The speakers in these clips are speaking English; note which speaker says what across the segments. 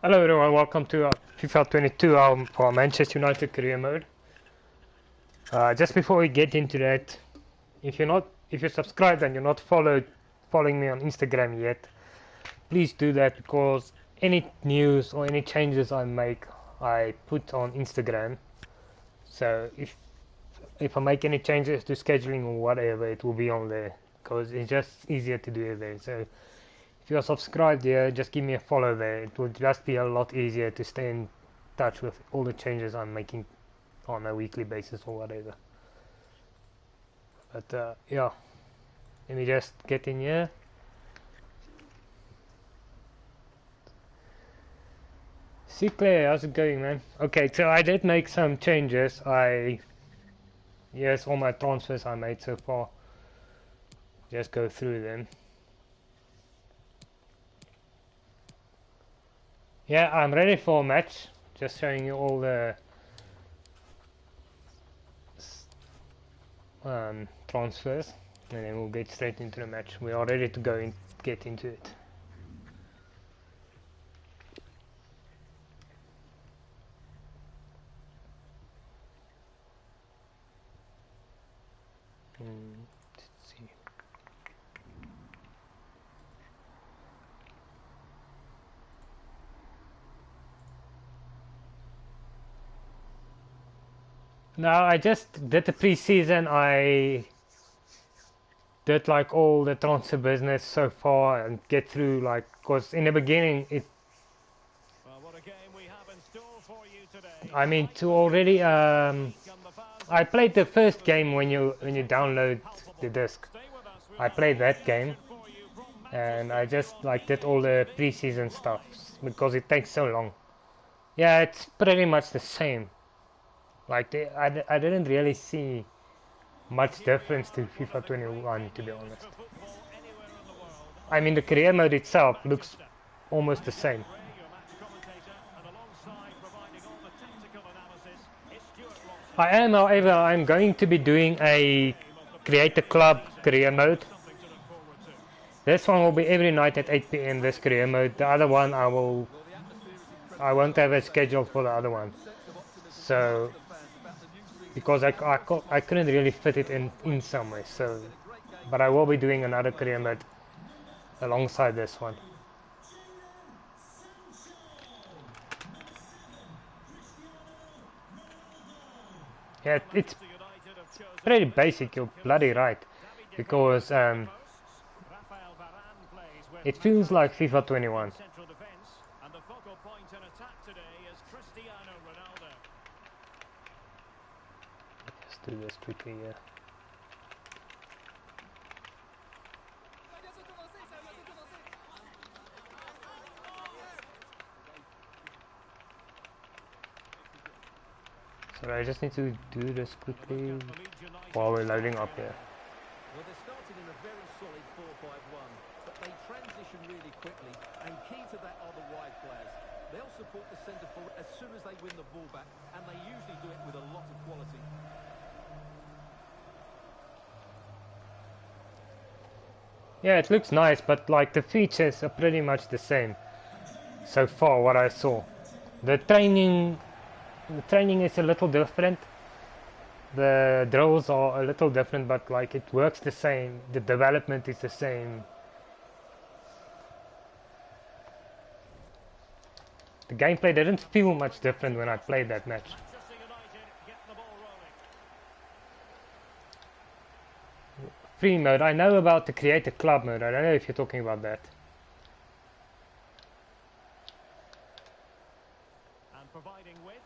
Speaker 1: Hello everyone, welcome to FIFA 22 for Manchester United career mode. Just before we get into that, if you're subscribed and you're not following me on Instagram yet, please do that because any news or any changes I make, I put on Instagram. So if I make any changes to scheduling or whatever, it will be on there because it's just easier to do it there. So if you are subscribed there, just give me a follow there. It will just be a lot easier to stay in touch with all the changes I'm making on a weekly basis or whatever. But yeah, let me just get in here. See Claire, how's it going, man? Okay, so I did make some changes. Yes, all my transfers I made so far. Just go through them. Yeah, I'm ready for a match. Just showing you all the transfers, and then we'll get straight into the match. We are ready to go and get into it. Let's see. Now I just did the pre-season. I did like all the transfer business so far and get through like, cause in the beginning
Speaker 2: Well, what a game we have in store for you today.
Speaker 1: I mean to already I played the first game when you download the disc.
Speaker 2: Stay with us. We'll
Speaker 1: I
Speaker 2: have
Speaker 1: played
Speaker 2: all the
Speaker 1: that game
Speaker 2: action for you from
Speaker 1: and
Speaker 2: Manchester
Speaker 1: I just
Speaker 2: United.
Speaker 1: like did all the pre-season stuff because it takes so long. Yeah, it's pretty much the same. Like I didn't really see much
Speaker 2: Here we
Speaker 1: difference to
Speaker 2: are, one of
Speaker 1: FIFA
Speaker 2: the great
Speaker 1: 21 to be
Speaker 2: venues
Speaker 1: honest.
Speaker 2: for football anywhere in the world.
Speaker 1: I mean the
Speaker 2: This
Speaker 1: career mode
Speaker 2: is
Speaker 1: itself looks
Speaker 2: Manchester.
Speaker 1: almost
Speaker 2: I'm
Speaker 1: the
Speaker 2: Derek
Speaker 1: same.
Speaker 2: Ray, your match commentator, and alongside providing all the tactical analysis is Stuart Robson.
Speaker 1: I am, however, I'm going to be doing
Speaker 2: First
Speaker 1: a
Speaker 2: game of the
Speaker 1: create a
Speaker 2: Premier
Speaker 1: club
Speaker 2: League season,
Speaker 1: career
Speaker 2: so
Speaker 1: mode.
Speaker 2: something to look forward to.
Speaker 1: This one will be every night at 8 p.m. this career mode. The other one I won't have a schedule for the other one. So because I couldn't really fit it in somewhere. So but I will be doing another career mode alongside this one. Yeah, it's
Speaker 2: Manchester United have chosen
Speaker 1: pretty
Speaker 2: a
Speaker 1: basic.
Speaker 2: midfield
Speaker 1: You're bloody
Speaker 2: formation.
Speaker 1: right
Speaker 2: David De Gea
Speaker 1: because
Speaker 2: up close. Rafael Varane plays with
Speaker 1: it feels like
Speaker 2: Materazzi
Speaker 1: FIFA
Speaker 2: in
Speaker 1: 21.
Speaker 2: central defence. And the focal point in attack today is Cristiano Ronaldo.
Speaker 1: Let's do this quickly. Yeah. So I just need to do this
Speaker 2: A look
Speaker 1: quickly
Speaker 2: at the Leeds United
Speaker 1: while we're
Speaker 2: squad
Speaker 1: loading up
Speaker 2: here.
Speaker 1: here.
Speaker 3: Well, they're starting in a very solid 4-5-1, but they transition really quickly, and key to that are the wide players. They'll support the centre forward as soon as they win the ball back, and they usually do it with a lot of quality.
Speaker 1: Yeah, it looks nice, but like the features are pretty much the same so far what I saw. The training is a little different. The drills are a little different, but like it works the same. The development is the same. The gameplay didn't feel much different when I played that match.
Speaker 2: Manchester United get the ball rolling.
Speaker 1: Free mode, I know about the create a club mode. I don't know if you're talking about that.
Speaker 2: And providing width.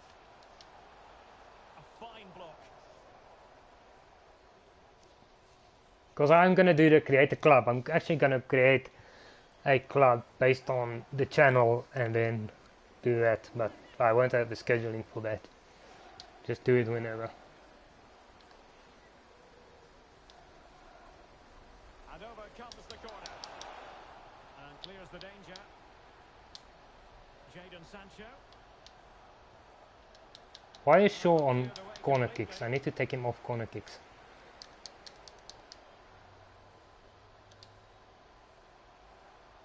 Speaker 2: A fine block.
Speaker 1: Because I'm gonna do the create a club. I'm actually gonna create a club based on the channel and then do that, but I won't have the scheduling for that. Just do it whenever.
Speaker 2: And over comes the corner. And clears the danger. Jadon Sancho.
Speaker 1: Why is Shaw on corner kicks? I need to take him off corner kicks.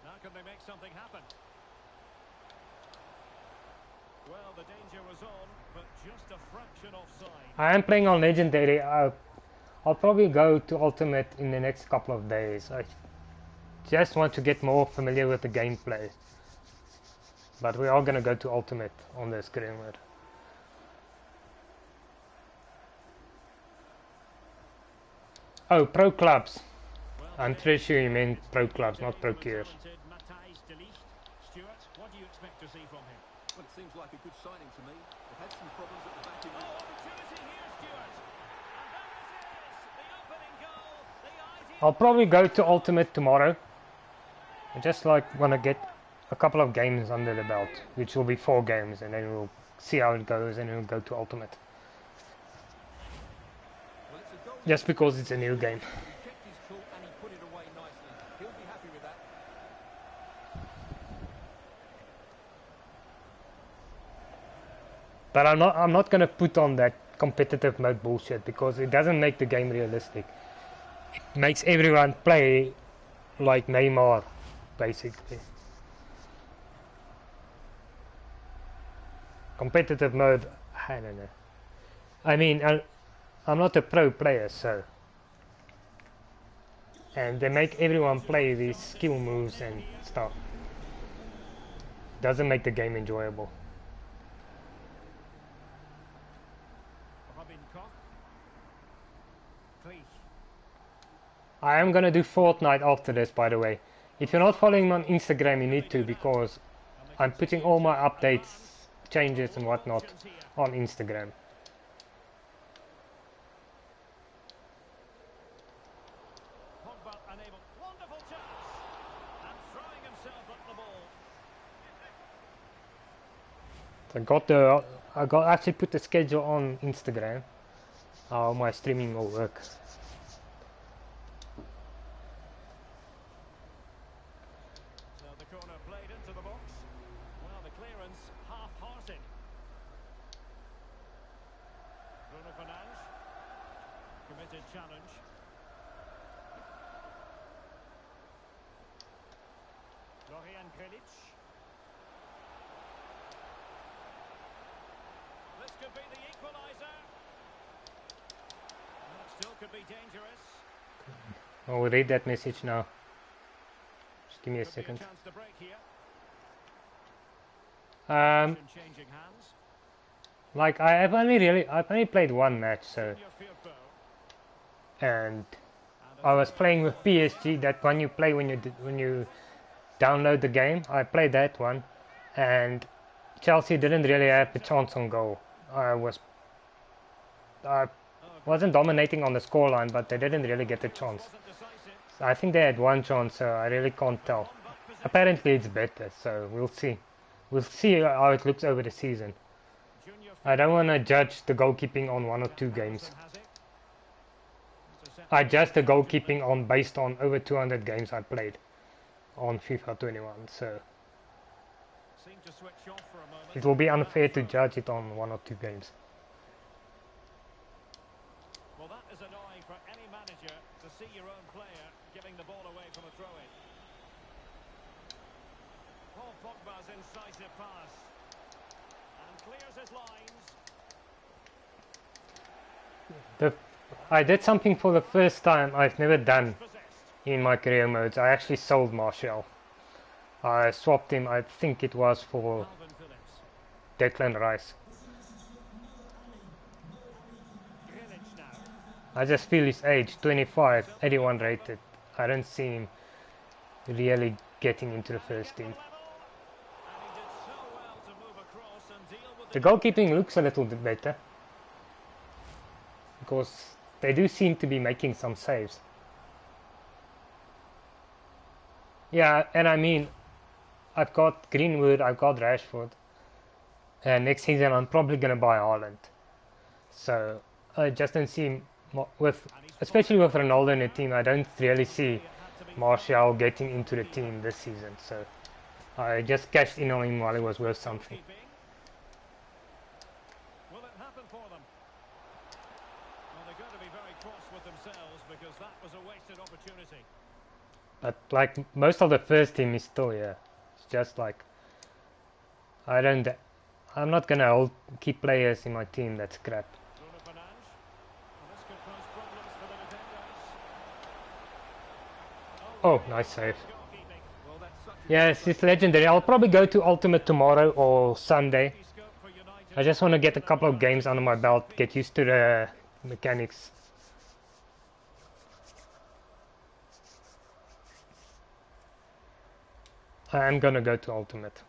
Speaker 2: Now can they make something happen? Well, the danger was on, but just a fraction offside.
Speaker 1: I am playing on Legendary. I'll probably go to Ultimate in the next couple of days. I just want to get more familiar with the gameplay. But we are going to go to Ultimate on this career mode. Oh, Pro Clubs. I'm pretty sure you meant Pro Clubs, not Pro Cures.
Speaker 2: Stuart, what do you expect to see from him?
Speaker 3: Well, it seems like a good signing to me. They've had some problems at the back in
Speaker 2: Oh, opportunity here, Stuart. And there it is, the opening goal, the ideal...
Speaker 1: I'll probably go to Ultimate tomorrow. I just like want to get a couple of games under the belt, which will be 4 games, and then we'll see how it goes, and then we'll go to Ultimate.
Speaker 3: Well, it's a goal.
Speaker 1: Just because it's a new game.
Speaker 3: He kept his cool and he put it away nicely. He'll be happy with that.
Speaker 1: But I'm not gonna put on that competitive mode bullshit because it doesn't make the game realistic. It makes everyone play like Neymar, basically. Competitive mode, I don't know. I mean, I'm not a pro player, so. And they make everyone play these skill moves and stuff. Doesn't make the game enjoyable.
Speaker 2: Robin Koch. Cleese.
Speaker 1: I am gonna do Fortnite after this, by the way. If you're not following me on Instagram, you need to, because I'm putting all my updates, changes and whatnot on Instagram.
Speaker 2: Pogba unable. Wonderful chance. And throwing himself at the ball.
Speaker 1: I got actually put the schedule on Instagram. How my streaming will work.
Speaker 2: So the corner played into the box. Well, the clearance half-hearted. Bruno Fernandes. Committed challenge. Florian Grilic. This could be the equaliser. Well, it still could be dangerous.
Speaker 1: I'll read that message now. Just give me a
Speaker 2: Could
Speaker 1: second.
Speaker 2: be a chance to break here. Changing hands.
Speaker 1: Like I've only played one match, so,
Speaker 2: Junior Firpo.
Speaker 1: and I was playing with PSG. That one you play when you download the game. I played that one, and Chelsea didn't really have a chance on goal. I wasn't dominating on the scoreline, but they didn't really get a chance.
Speaker 2: Wasn't decisive.
Speaker 1: I think they had one chance, so I really can't tell. Apparently it's better, so we'll see. We'll see how it looks over the season.
Speaker 2: Junior
Speaker 1: I don't want to judge the goalkeeping on 1 or 2 games.
Speaker 2: Firpo has it. It's a set
Speaker 1: I judge the goalkeeping on based on over 200 games I played on FIFA 21, so
Speaker 2: seemed to switch off for a moment.
Speaker 1: it will be unfair to judge it on 1 or 2 games.
Speaker 2: Well, that is annoying for any manager to see your own player giving the ball away from a throw-in. Paul Pogba's incisive pass. And clears his lines.
Speaker 1: I did something for the first time I've never done
Speaker 2: Possessed.
Speaker 1: in my career modes. I actually sold Martial. I swapped him, I think it was for
Speaker 2: Calvin Phillips.
Speaker 1: Declan Rice.
Speaker 2: Grilic now.
Speaker 1: I just feel his age, 25, 81 rated. I don't see him really getting into the first team.
Speaker 2: Level. And he did so well to move across and deal with
Speaker 1: The goalkeeping looks a little bit better, because they do seem to be making some saves. Yeah, and I mean, I've got Greenwood, I've got Rashford, and next season I'm probably going to buy Haaland. So I just don't see, especially with Ronaldo in the team, I don't really see Martial getting into the team this season. So I just cashed in on him while he was worth something.
Speaker 2: keeping. Will it happen for them? Well, they're going to be very cross with themselves because that was a wasted opportunity.
Speaker 1: But like most of the first team is still here. It's just like I I'm not gonna keep players in my team, that's crap.
Speaker 2: Bruno Fernandes. Well, this could pose problems for the defenders.
Speaker 1: Oh,
Speaker 2: Really
Speaker 1: nice save.
Speaker 2: good goalkeeping.
Speaker 3: Well, that's such a
Speaker 1: Yes, it's legendary. I'll probably go to Ultimate tomorrow or Sunday.
Speaker 2: Plenty scope for United.
Speaker 1: I just want to get a couple of games under my belt, get used to the mechanics. I am gonna go to Ultimate.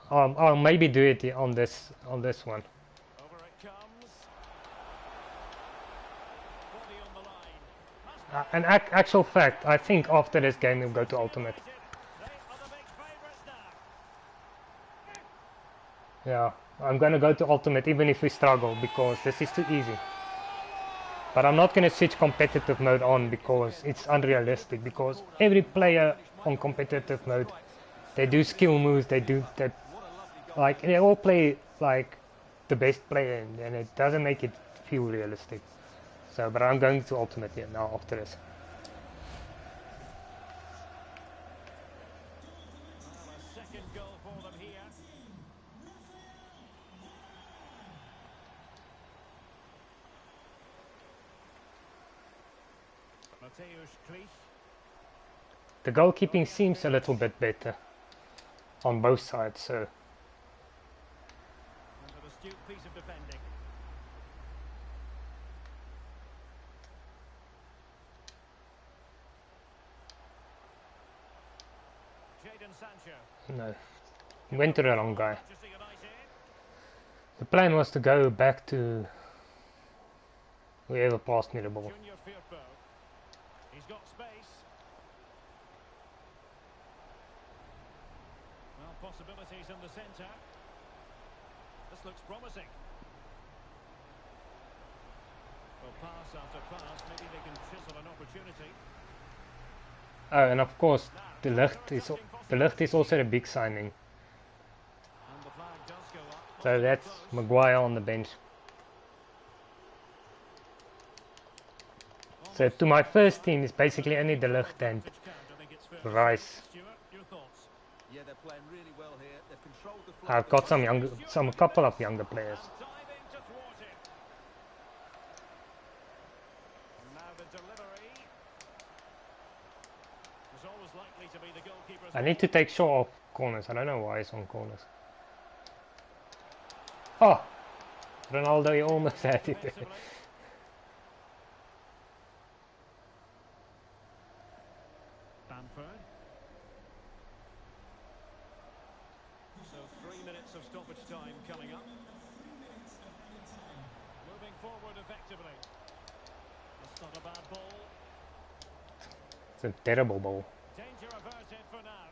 Speaker 1: I'll maybe do it on this one.
Speaker 2: Over it comes. Body on the line.
Speaker 1: An actual fact, I think after this game we'll go to Ultimate.
Speaker 2: They are the big favourites now.
Speaker 1: Yeah, I'm gonna go to Ultimate even if we struggle because this is too easy. But I'm not gonna switch competitive mode on because it's unrealistic. Because every player on competitive mode, they do skill moves. They like they all play like the best player, and it doesn't make it feel realistic. So, but I'm going to Ultimate here now after this.
Speaker 2: Well, a second goal for them here. Mateusz Klich.
Speaker 1: The goalkeeping seems a little bit better on both sides. So,
Speaker 2: And an astute piece of defending. Jadon Sancho.
Speaker 1: no, went to the wrong guy.
Speaker 2: Manchester United.
Speaker 1: The plan was to go back to whoever passed me the ball.
Speaker 2: Junior Firpo. He's got space. Well, possibilities in the centre. This looks promising. Well, pass after pass. Maybe they can chisel an opportunity.
Speaker 1: Oh, and of course, the Ligt is also a big signing.
Speaker 2: And the flag does go up.
Speaker 1: So that's Maguire on the bench. So to my first team is basically only the Ligt and Rice.
Speaker 2: Stuart, your thoughts?
Speaker 3: Yeah, they're playing really well here. They've controlled the flow.
Speaker 1: I've got some couple of younger players.
Speaker 2: Diving to thwart it. And now the delivery. Was always likely to be the goalkeeper's
Speaker 1: I need to take shot off corners. I don't know why it's on corners. Oh, Ronaldo, he almost had it.
Speaker 2: defensively. Bamford. So 3 minutes of stoppage time coming up. Moving forward effectively. That's not a bad ball.
Speaker 1: It's a terrible ball.
Speaker 2: Danger averted for now.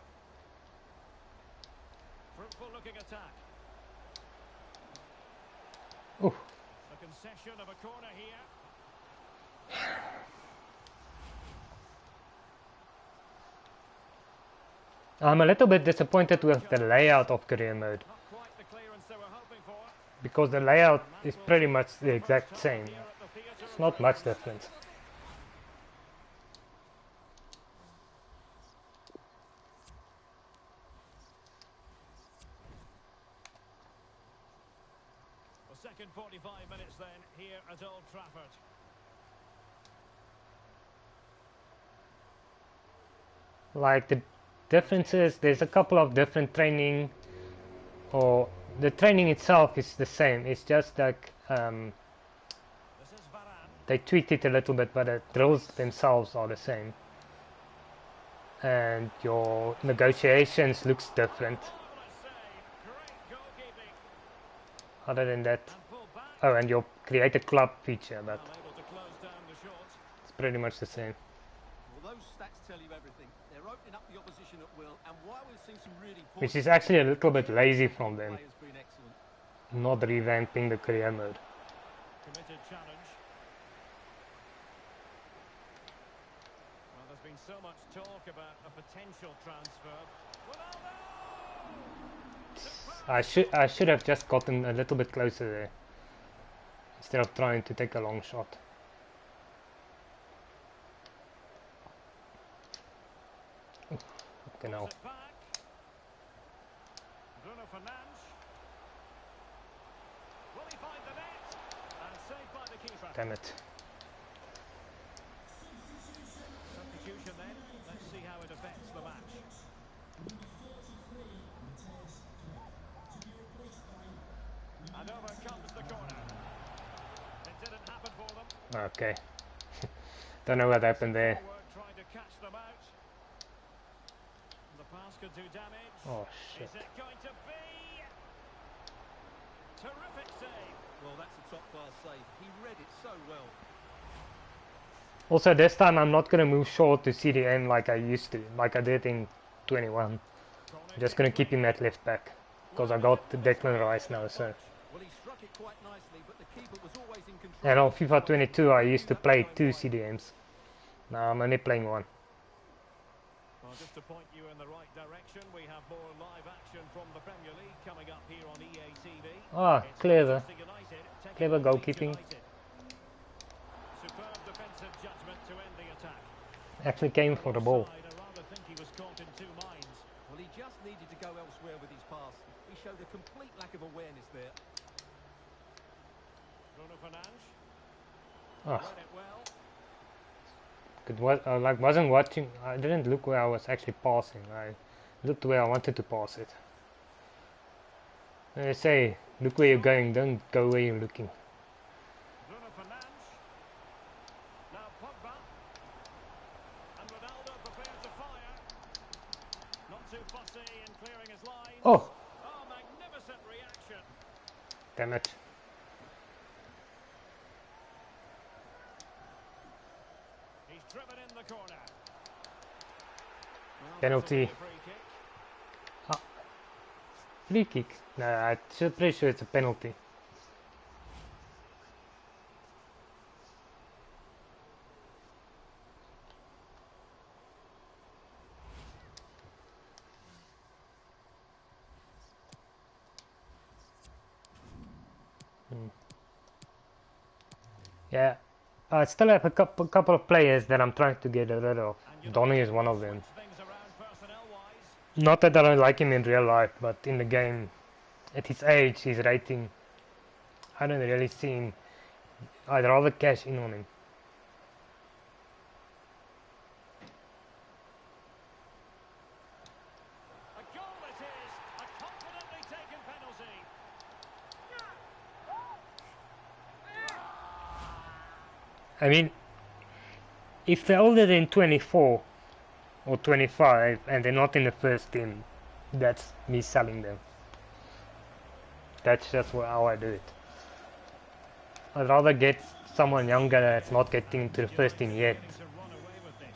Speaker 2: Fruitful looking attack.
Speaker 1: Ooh.
Speaker 2: A concession of a corner here.
Speaker 1: I'm a little bit disappointed with the layout of career mode
Speaker 2: Not quite the clearance they were hoping for.
Speaker 1: because the layout is pretty much the exact same.
Speaker 2: Here at the theatre
Speaker 1: It's
Speaker 2: of
Speaker 1: not much
Speaker 2: dreams.
Speaker 1: difference.
Speaker 2: The second 45 minutes then here at Old Trafford.
Speaker 1: Like the differences, there's a couple of different training, or the training itself is the same. It's just like
Speaker 2: This is Varane.
Speaker 1: they tweak it a little bit, but the drills themselves are the same. And your negotiations looks different.
Speaker 2: Marvellous save. Great goalkeeping.
Speaker 1: Other than that,
Speaker 2: And pull back.
Speaker 1: oh, and your create a club feature, but
Speaker 2: Unable to close down the shot.
Speaker 1: it's pretty much the same.
Speaker 3: Well, those stats tell you everything. They're opening up the opposition at will, and while we've seen some really
Speaker 1: Which is actually a little bit lazy from them,
Speaker 3: play has been excellent.
Speaker 1: not revamping the career mode.
Speaker 2: Committed challenge. Well, there's been so much talk about a potential transfer. Ronaldo!
Speaker 1: I should have just gotten a little bit closer there instead of trying to take a long shot. Okay, now.
Speaker 2: It back. Bruno Fernandes. he find the net? And saved by the keeper.
Speaker 1: Damn it.
Speaker 2: Substitution then. Let's see how it affects the match. And over comes the corner. It didn't happen for them.
Speaker 1: Okay. Don't know what happened there.
Speaker 2: Forward trying to catch them out. The pass could do damage.
Speaker 1: Oh shit.
Speaker 2: Is it going to be? Terrific save.
Speaker 3: Well, that's a top-class save. He read it so well.
Speaker 1: Also, this time I'm not gonna move short to CDM like I used to, like I did in 21. I'm just gonna keep him at left back because I got the Declan Rice now. So,
Speaker 3: Well, he struck it quite nicely, but the keeper was always in control.
Speaker 1: and on FIFA 22 I used to play 2 CDMs. Now I'm only playing 1.
Speaker 2: Well, just to point you in the right direction, we have more live action from the Premier League coming up here on EA TV.
Speaker 1: Ah,
Speaker 2: It's
Speaker 1: clever.
Speaker 2: Manchester United taking
Speaker 1: Clever
Speaker 2: on Leeds
Speaker 1: goalkeeping.
Speaker 2: United. Superb defensive judgment to end the attack.
Speaker 1: Actually came for the ball.
Speaker 2: Offside, I rather think he was caught in two minds.
Speaker 3: Well, he just needed to go elsewhere with his pass. He showed a complete lack of awareness there.
Speaker 2: Bruno Fernandes
Speaker 1: Ah,
Speaker 2: read it well.
Speaker 1: like wasn't watching. I didn't look where I was actually passing. I looked where I wanted to pass it. They say, look where you're going, don't go where you're looking.
Speaker 2: Bruno Fernandes. Now Pogba. And Ronaldo prepared to fire. Not too fussy in clearing his line.
Speaker 1: Oh,
Speaker 2: Oh, magnificent reaction.
Speaker 1: damn it.
Speaker 2: He's driven in the corner. Well,
Speaker 1: Penalty.
Speaker 2: this'll be a free kick.
Speaker 1: Free kick? No, I'm pretty sure it's a penalty. Yeah, I still have a couple of players that I'm trying to get rid of. Donny is one of them.
Speaker 2: Switch things around personnel-wise.
Speaker 1: Not that I don't like him in real life, but in the game, at his age, his rating, I don't really see him. I'd rather cash in on him.
Speaker 2: A goal it is. A confidently taken penalty.
Speaker 1: I mean, if they're older than 24 or 25 and they're not in the first team, that's me selling them. That's just how I do it. I'd rather get someone younger that's not getting into the first team yet,
Speaker 2: To run away with this.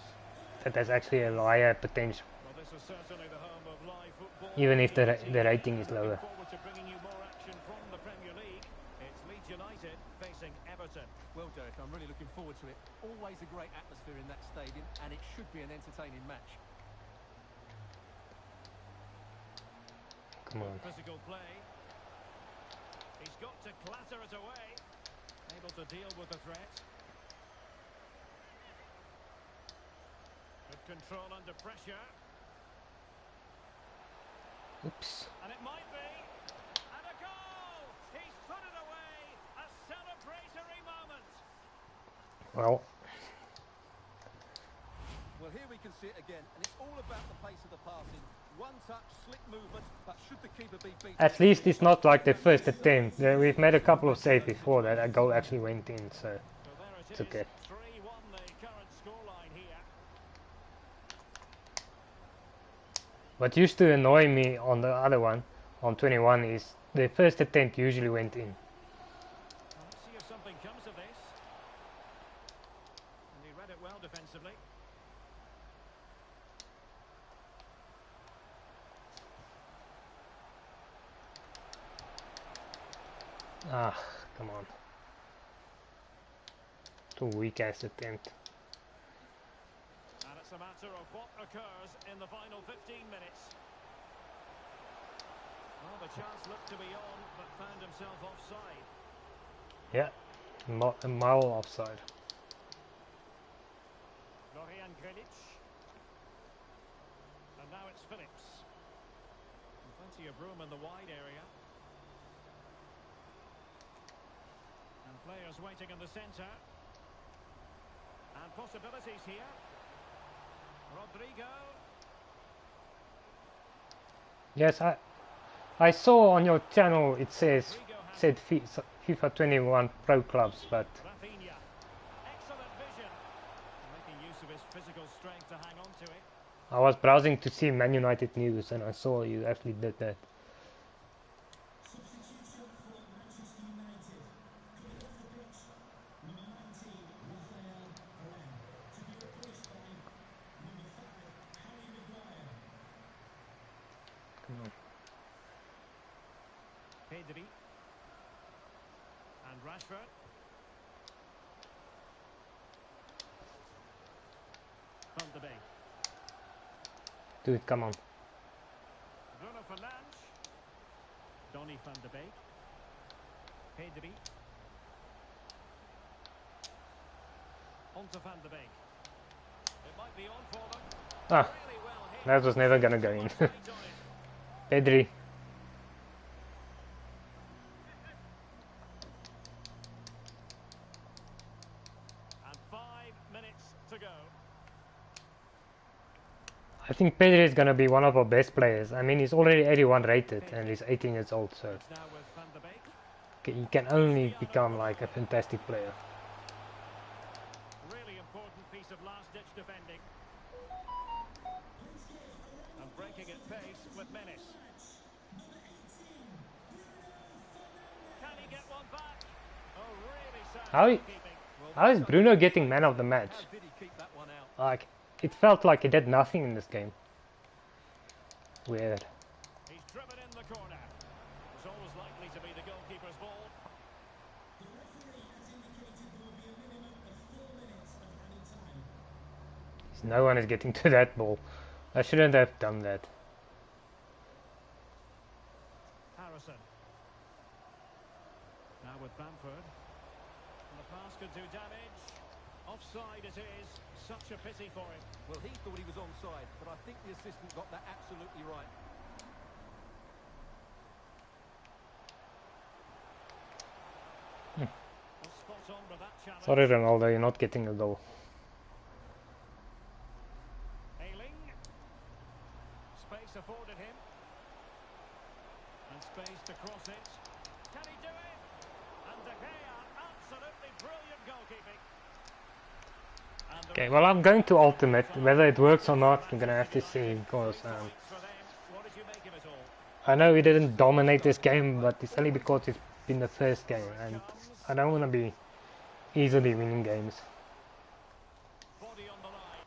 Speaker 1: that has actually a higher potential,
Speaker 2: Well, this is certainly the home of live football.
Speaker 1: even if the rating is lower.
Speaker 2: Looking forward to bringing you more action from the Premier League. It's Leeds United facing Everton.
Speaker 3: Well, Derek, I'm really looking forward to it. Always a great atmosphere in that stadium, and it should be an entertaining match.
Speaker 1: Come on.
Speaker 2: Physical play. He's got to clatter it away. Able to deal with the threat. Good control under pressure.
Speaker 1: Oops.
Speaker 2: And it might be. And a goal! He's put it away. A celebratory moment.
Speaker 1: Well,
Speaker 3: Well, here we can see it again, and it's all about the pace of the passing. One touch, slick movement, but should the keeper be beaten?
Speaker 1: at least it's not like the first attempt. We've made a couple of saves before that. A goal actually went in, so
Speaker 2: So there it
Speaker 1: it's
Speaker 2: is.
Speaker 1: okay.
Speaker 2: 3-1 the current scoreline here.
Speaker 1: What used to annoy me on the other one, on 21, is the first attempt usually went in.
Speaker 2: Well, let's see if something comes of this. And he read it well defensively.
Speaker 1: Ah, come on. Too weak ass attempt.
Speaker 2: And it's a matter of what occurs in the final 15 minutes. Well, the chance looked to be on, but found himself offside.
Speaker 1: Yeah, a mile offside.
Speaker 2: Florian Grilic. And now it's Phillips. And plenty of room in the wide area. Players waiting in the centre. And possibilities here. Rodrigo.
Speaker 1: Yes, I saw on your channel it said
Speaker 2: Rodrigo has
Speaker 1: FIFA 21 Pro Clubs, but
Speaker 2: Rafinha. Excellent vision. Making use of his physical strength to hang on to it.
Speaker 1: I was browsing to see Man United news and I saw you actually did that. Come on.
Speaker 2: Pedri. And Rashford. Van de Beek.
Speaker 1: Do it, come on.
Speaker 2: Bruno Fernandes. Donny van de Beek. Pedri. On to Van de Beek. It might be on for them.
Speaker 1: Ah,
Speaker 2: Really well hit.
Speaker 1: that was never gonna go in.
Speaker 2: Straight on it.
Speaker 1: Pedri.
Speaker 2: And 5 minutes to go.
Speaker 1: I think Pedri is gonna be one of our best players. I mean, he's already 81 rated and he's 18 years old, so
Speaker 2: It's now with Van de Beek.
Speaker 1: he can only become like a fantastic player.
Speaker 2: Really important piece of last-ditch defending. And breaking at pace with menace. Can he get one back? Oh, really sad
Speaker 1: How
Speaker 2: goalkeeping.
Speaker 1: How is Bruno getting man of the match?
Speaker 3: How did he keep that one out?
Speaker 1: Like, it felt like he did nothing in this game. Weird.
Speaker 2: He's driven in the corner. It's always likely to be the goalkeeper's ball.
Speaker 1: No one is getting to that ball. I shouldn't have done that.
Speaker 2: Harrison. Now with Bamford. And the pass could do damage. Offside it is. Such a pity for him.
Speaker 3: Well, he thought he was onside, but I think the assistant got that absolutely right.
Speaker 2: Was spot on with that challenge.
Speaker 1: Sorry, Ronaldo, you're not getting a goal.
Speaker 2: Ailing. Space afforded him. And space to cross it. Can he do it? And De Gea, absolutely brilliant goalkeeping. And the
Speaker 1: Okay, well, I'm going to Ultimate. Whether it works or not, I'm gonna have to see, because
Speaker 2: points for them. What did you make of it all?
Speaker 1: I know we didn't dominate this game, but it's only because it's been the first game, and I don't want to be easily winning games.
Speaker 2: Body on the line.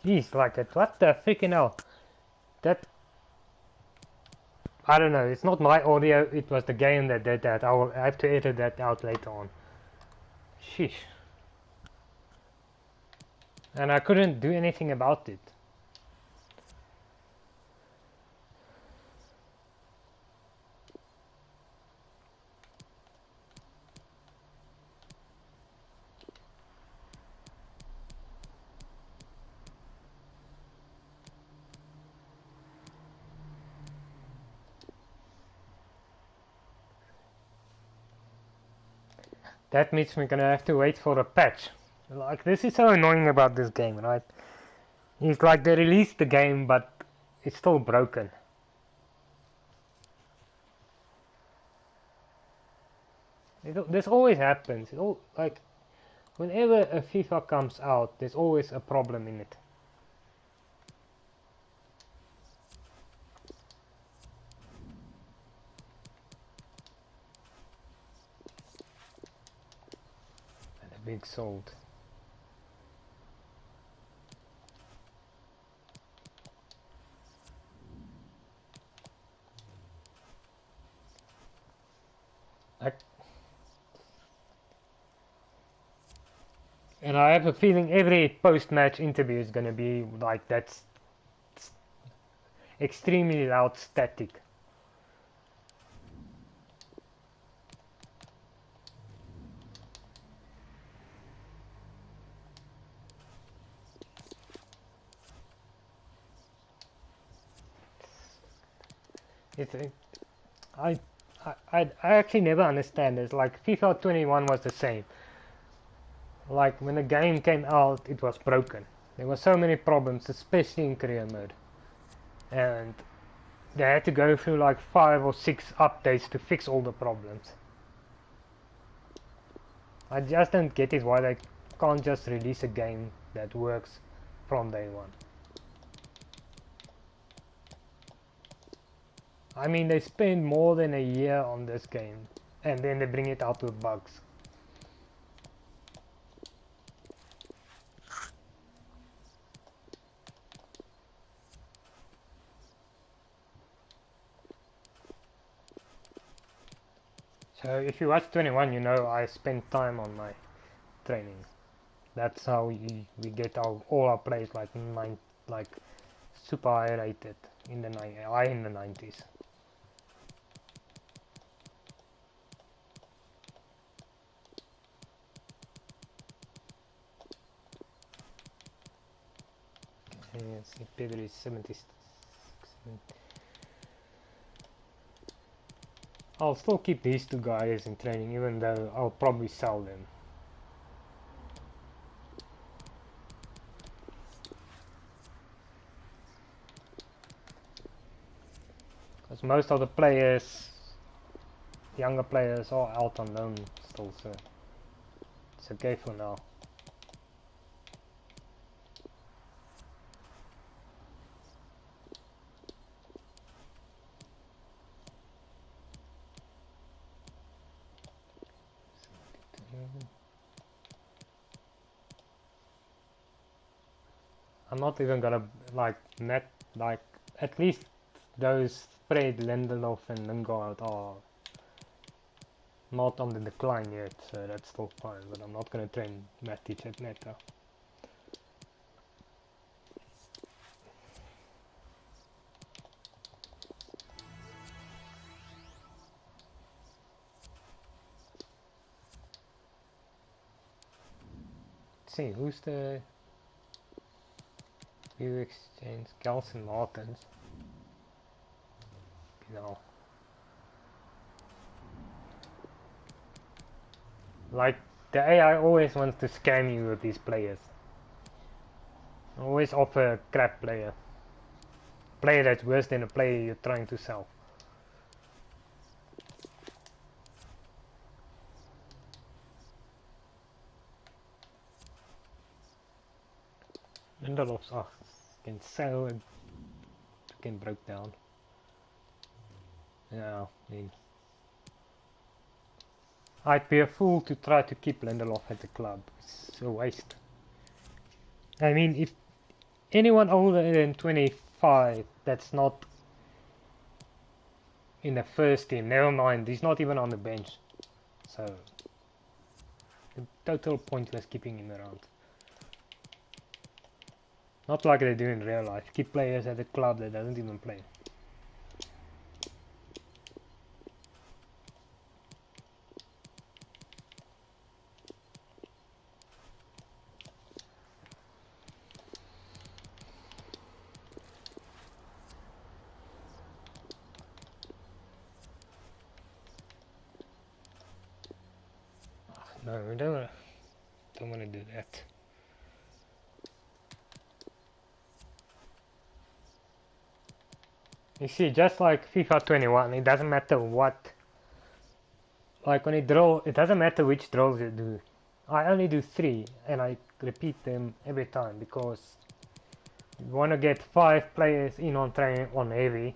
Speaker 1: Jeez, like it. What the freaking hell? That... I don't know, it's not my audio, it was the game that did that. I have to edit that out later on. Sheesh. And I couldn't do anything about it. That means we're gonna have to wait for a patch. Like, this is so annoying about this game, right? It's like they released the game, but it's still broken. This always happens. Like, whenever a FIFA comes out, there's always a problem in it. big salt. And I have a feeling every post-match interview is gonna be like that's extremely loud static. It's I, I actually never understand this. Like FIFA 21 was the same. Like when the game came out, it was broken. There were so many problems, especially in career mode, and they had to go through like 5 or 6 updates to fix all the problems. I just don't get it why they can't just release a game that works from day one. I mean, they spend more than a year on this game and then they bring it out with bugs. So if you watch 21, you know I spend time on my training. That's how we get all our players like super high rated in the 90s. Okay, let's see, Pedro is 76. I'll still keep these two guys in training, even though I'll probably sell them. Because most of the players, younger players, are out on loan still, so it's okay for now. I'm not even gonna like at least those Fred, Lindelof and Lingard are not on the decline yet, so that's still fine, but I'm not gonna train Matic at Meta. Let's see, who's the view exchange? Gelson Martins. No. Like, the AI always wants to scam you with these players. Always offer a crap player. Player that's worse than a player you're trying to sell. Lindelof's can sell and fucking broke down. Yeah, I mean, I'd be a fool to try to keep Lindelof at the club. It's a waste. I mean, if anyone older than 25 that's not in the first team, never mind, he's not even on the bench. So, total pointless keeping him around. Not like they do in real life. Keep players at the club that doesn't even play. No, we don't want to do that. You see, just like FIFA 21, it doesn't matter what. Like when you draw, it doesn't matter which draws you do. I only do 3, and I repeat them every time because you want to get 5 players in on training on heavy,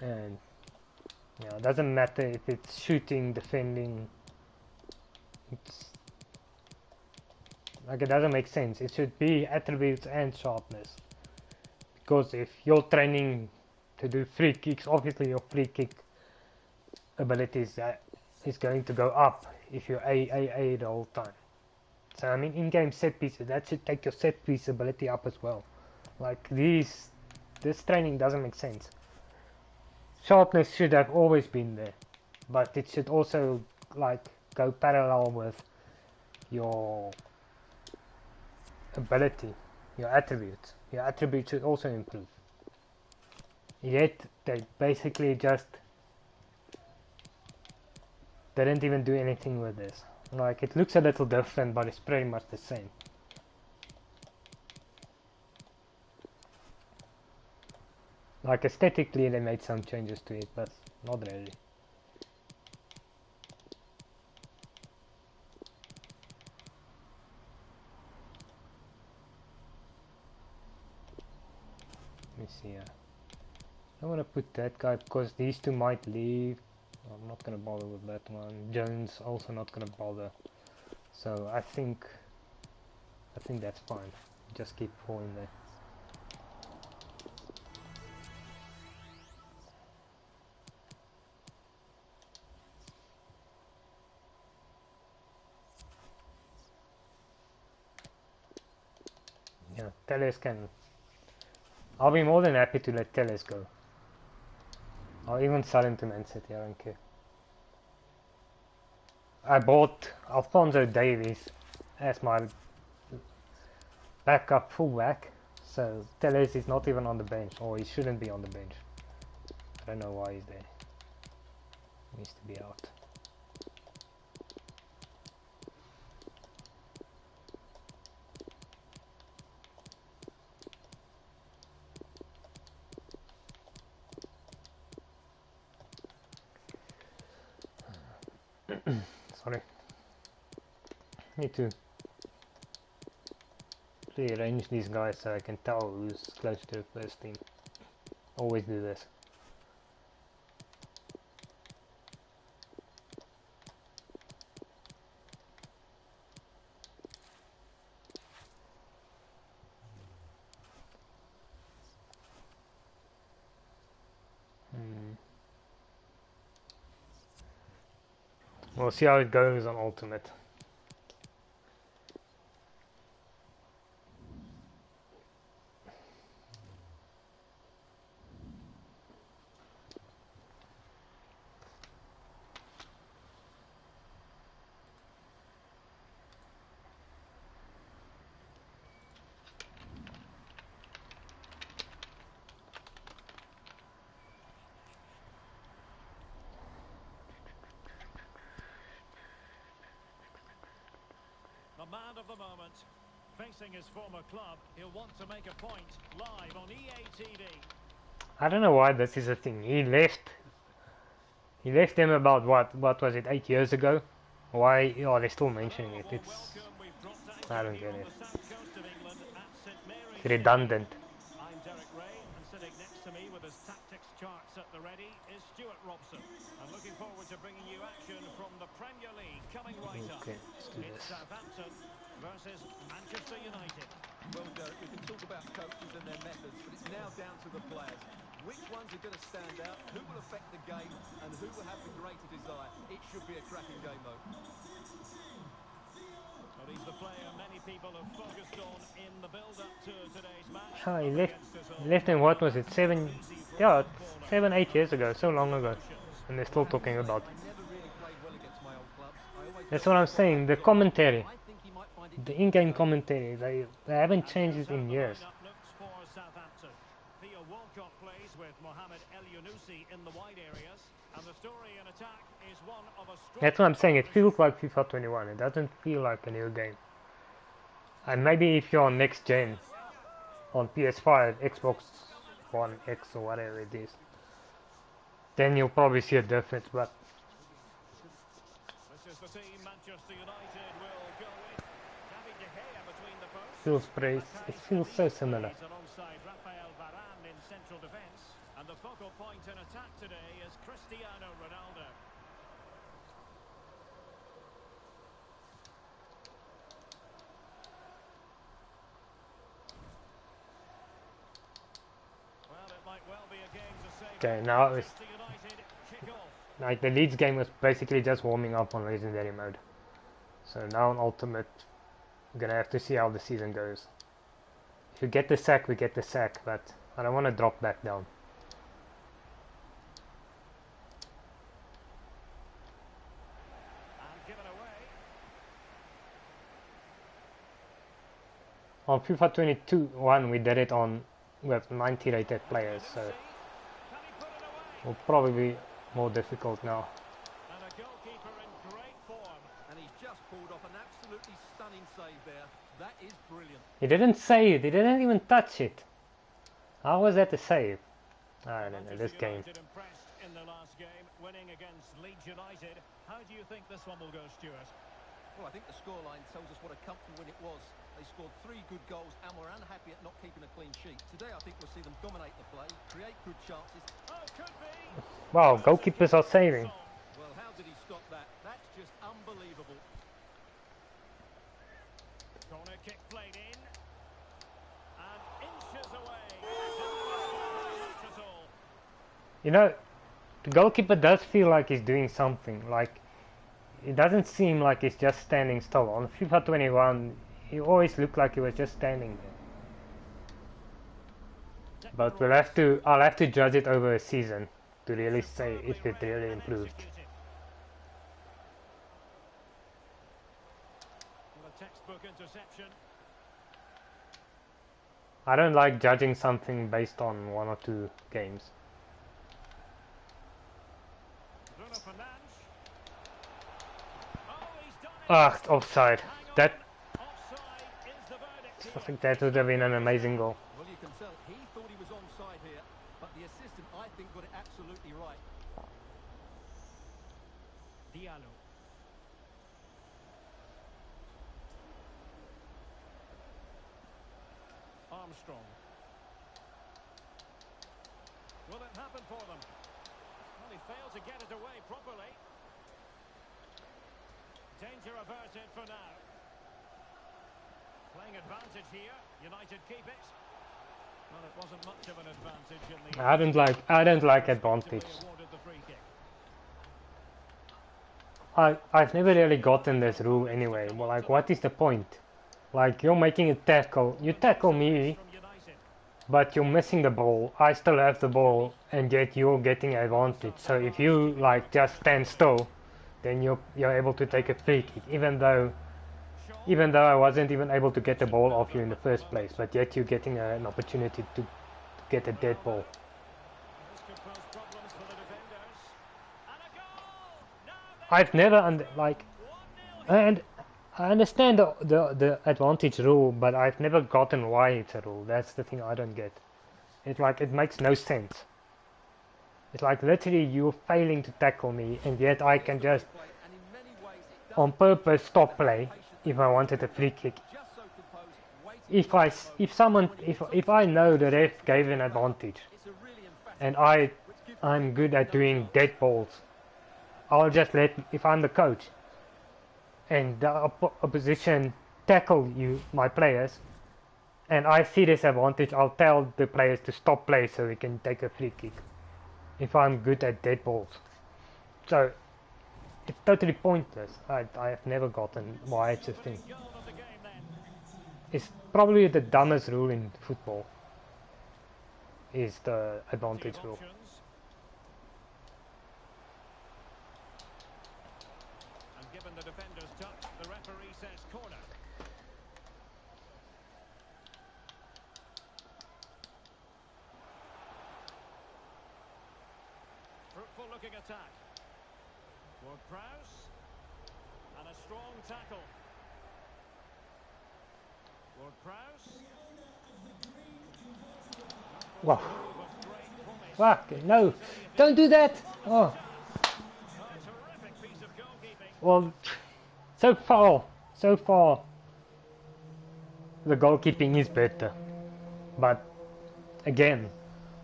Speaker 1: and yeah, it doesn't matter if it's shooting, defending. Like, it doesn't make sense. It should be attributes and sharpness. Because if you're training to do free kicks, obviously your free kick abilities is going to go up if you're A the whole time. So I mean, in-game set pieces, that should take your set piece ability up as well. Like this training doesn't make sense. Sharpness should have always been there, but it should also like go parallel with your ability, your attributes. Your attributes should also improve. Yet they basically just didn't even do anything with this. Like, it looks a little different, but it's pretty much the same. Like, aesthetically they made some changes to it, but not really. Let me see here. I want to put that guy because these two might leave. I'm not gonna bother with that one. Jones also not gonna bother. So I think that's fine. Just keep 4 in there. Yeah, Teles can. I'll be more than happy to let Teles go. I'll even sell him to Man City, I don't care. I bought Alphonso Davies as my backup fullback, so Teles is not even on the bench, or he shouldn't be on the bench. I don't know why he's there. He needs to be out. Sorry. Need to rearrange these guys so I can tell who's close to the first team. Always do this. We'll see how it goes on Ultimate.
Speaker 2: The man of the moment. Facing his former club, he'll want to make a point live on EA TV.
Speaker 1: I don't know why this is a thing. He left them about what was it, 8 years ago? Why are they still mentioning it? It's, I don't get it. It's redundant.
Speaker 2: I'm Derek Ray, and sitting next to me with his tactics charts at the ready is Stuart Robson. I'm looking forward to bringing you action from the Premier League coming right up.
Speaker 1: Okay, let's do
Speaker 2: It's
Speaker 1: this.
Speaker 2: Southampton versus Manchester United.
Speaker 3: Well, Derek, we can talk about coaches and their methods, but it's now down to the players. Which ones are going to stand out, who will affect the game, and who will have the greater desire? It should be a cracking game, though.
Speaker 2: Well, he's the player many people have focused on in the build-up to today's match.
Speaker 1: Oh, he left them, what was it, 7, yeah, 7, 8 years ago, so long ago. And they're still talking about it.
Speaker 3: I never really played well against my old clubs. I always
Speaker 1: That's what I'm saying, the commentary.
Speaker 3: I think he might find it
Speaker 1: The in-game commentary, they haven't changed it in years.
Speaker 2: Looks for Southampton. Theo Walcott plays with Mohamed El Yunusi in the wide areas, and the story in attack is one of a strong.
Speaker 1: That's what I'm saying, it feels like FIFA 21, it doesn't feel like a new game. And maybe if you're on next gen, on PS5, Xbox One X or whatever it is, then you'll probably see a difference, but
Speaker 2: This is the team Manchester United will go with. David De Gea between the posts.
Speaker 1: feels pretty, it feels so similar.
Speaker 2: Alongside Rafael Varane in central defence, and the focal point in attack today is Cristiano Ronaldo. might well be a game to save.
Speaker 1: Okay, now it's
Speaker 2: Manchester United kick off.
Speaker 1: like the Leeds game was basically just warming up on legendary mode. So now on ultimate, we're gonna have to see how the season goes. If we get the sack, we get the sack, but I don't want to drop back down.
Speaker 2: And given away.
Speaker 1: On FIFA 22-1 we did it on with 90 rated players, so
Speaker 2: Can he put it away?
Speaker 1: will probably be more difficult now.
Speaker 2: And a goalkeeper in great form.
Speaker 3: And he's just pulled off an absolutely stunning save there. That is brilliant.
Speaker 1: He didn't save, he didn't even touch it. How was that a save? I don't know, this
Speaker 2: Manchester
Speaker 1: game.
Speaker 2: United impressed in the last game, winning against Leeds United. How do you think this one will go, Stuart?
Speaker 3: Well, I think the scoreline tells us what a comfortable win it was. They scored 3 good goals and were unhappy at not keeping a clean sheet. Today, I think we'll see them dominate the play, create good chances.
Speaker 2: Oh, could be.
Speaker 1: Wow, goalkeepers are saving.
Speaker 3: Well, how did he stop that? That's just unbelievable.
Speaker 2: Corner kick played in. And inches away. Not at all.
Speaker 1: You know, the goalkeeper does feel like he's doing something. Like, it doesn't seem like he's just standing still. On FIFA 21, he always looked like he was just standing there. But I'll have to judge it over a season to really say if it really improved.
Speaker 2: Well, a textbook interception.
Speaker 1: I don't like judging something based on 1 or 2 games.
Speaker 2: Bruno Fernandes. Oh, he's done it.
Speaker 1: Ah, offside.
Speaker 2: Hang on.
Speaker 1: That,
Speaker 2: Offside is the verdict
Speaker 1: I
Speaker 2: here.
Speaker 1: think that would have been an amazing goal.
Speaker 3: Well, you can tell he thought he was onside here, but the assistant, I think, got it absolutely right.
Speaker 2: Diallo. Armstrong. Will it happen for them? Well, he failed to get it away properly. Danger averted for now. Playing advantage here. United keep it. Well, it wasn't much of an advantage in the
Speaker 1: I don't like advantage.
Speaker 2: awarded the free kick.
Speaker 1: I've never really gotten this rule anyway. Well, like, what is the point? Like, you're making a tackle, you tackle me,
Speaker 2: From United.
Speaker 1: but you're missing the ball. I still have the ball, and yet you're getting advantage. So if you like just stand still, then you're able to take a free kick, even though I wasn't even able to get the ball off you in the first place. But yet you're getting an opportunity to get a dead ball.
Speaker 2: This could pose problems for the defenders. And a goal! Now
Speaker 1: I've never like,
Speaker 2: 1-0
Speaker 1: and I understand the advantage rule, but I've never gotten why it's a rule. That's the thing I don't get. It's like, it makes no sense. It's like literally you're failing to tackle me, and yet I can just
Speaker 3: Play, and in many ways it does
Speaker 1: on purpose stop play if I wanted a free kick.
Speaker 3: just so composed, waiting.
Speaker 1: If I know the ref gave an advantage,
Speaker 3: It's a really emphatic
Speaker 1: and
Speaker 3: which gives
Speaker 1: I'm good at doing dead balls, I'll just let, if I'm the coach and the opposition tackle my players, and I see this advantage, I'll tell the players to stop play so we can take a free kick if I'm good at dead balls. So it's totally pointless. I have never gotten why it's a thing.
Speaker 2: goal of the game then.
Speaker 1: It's probably the dumbest rule in football, is the advantage rule.
Speaker 2: Options. And given the defender's touch, the referee says corner. Fruitful looking attack. Ward Prowse. And a strong tackle. Ward Prowse.
Speaker 1: Wow.
Speaker 2: Move of great promise.
Speaker 1: Fuck, no, don't do that. Oh,
Speaker 2: Oh, terrific piece of goalkeeping.
Speaker 1: well, so far, the goalkeeping is better. But again,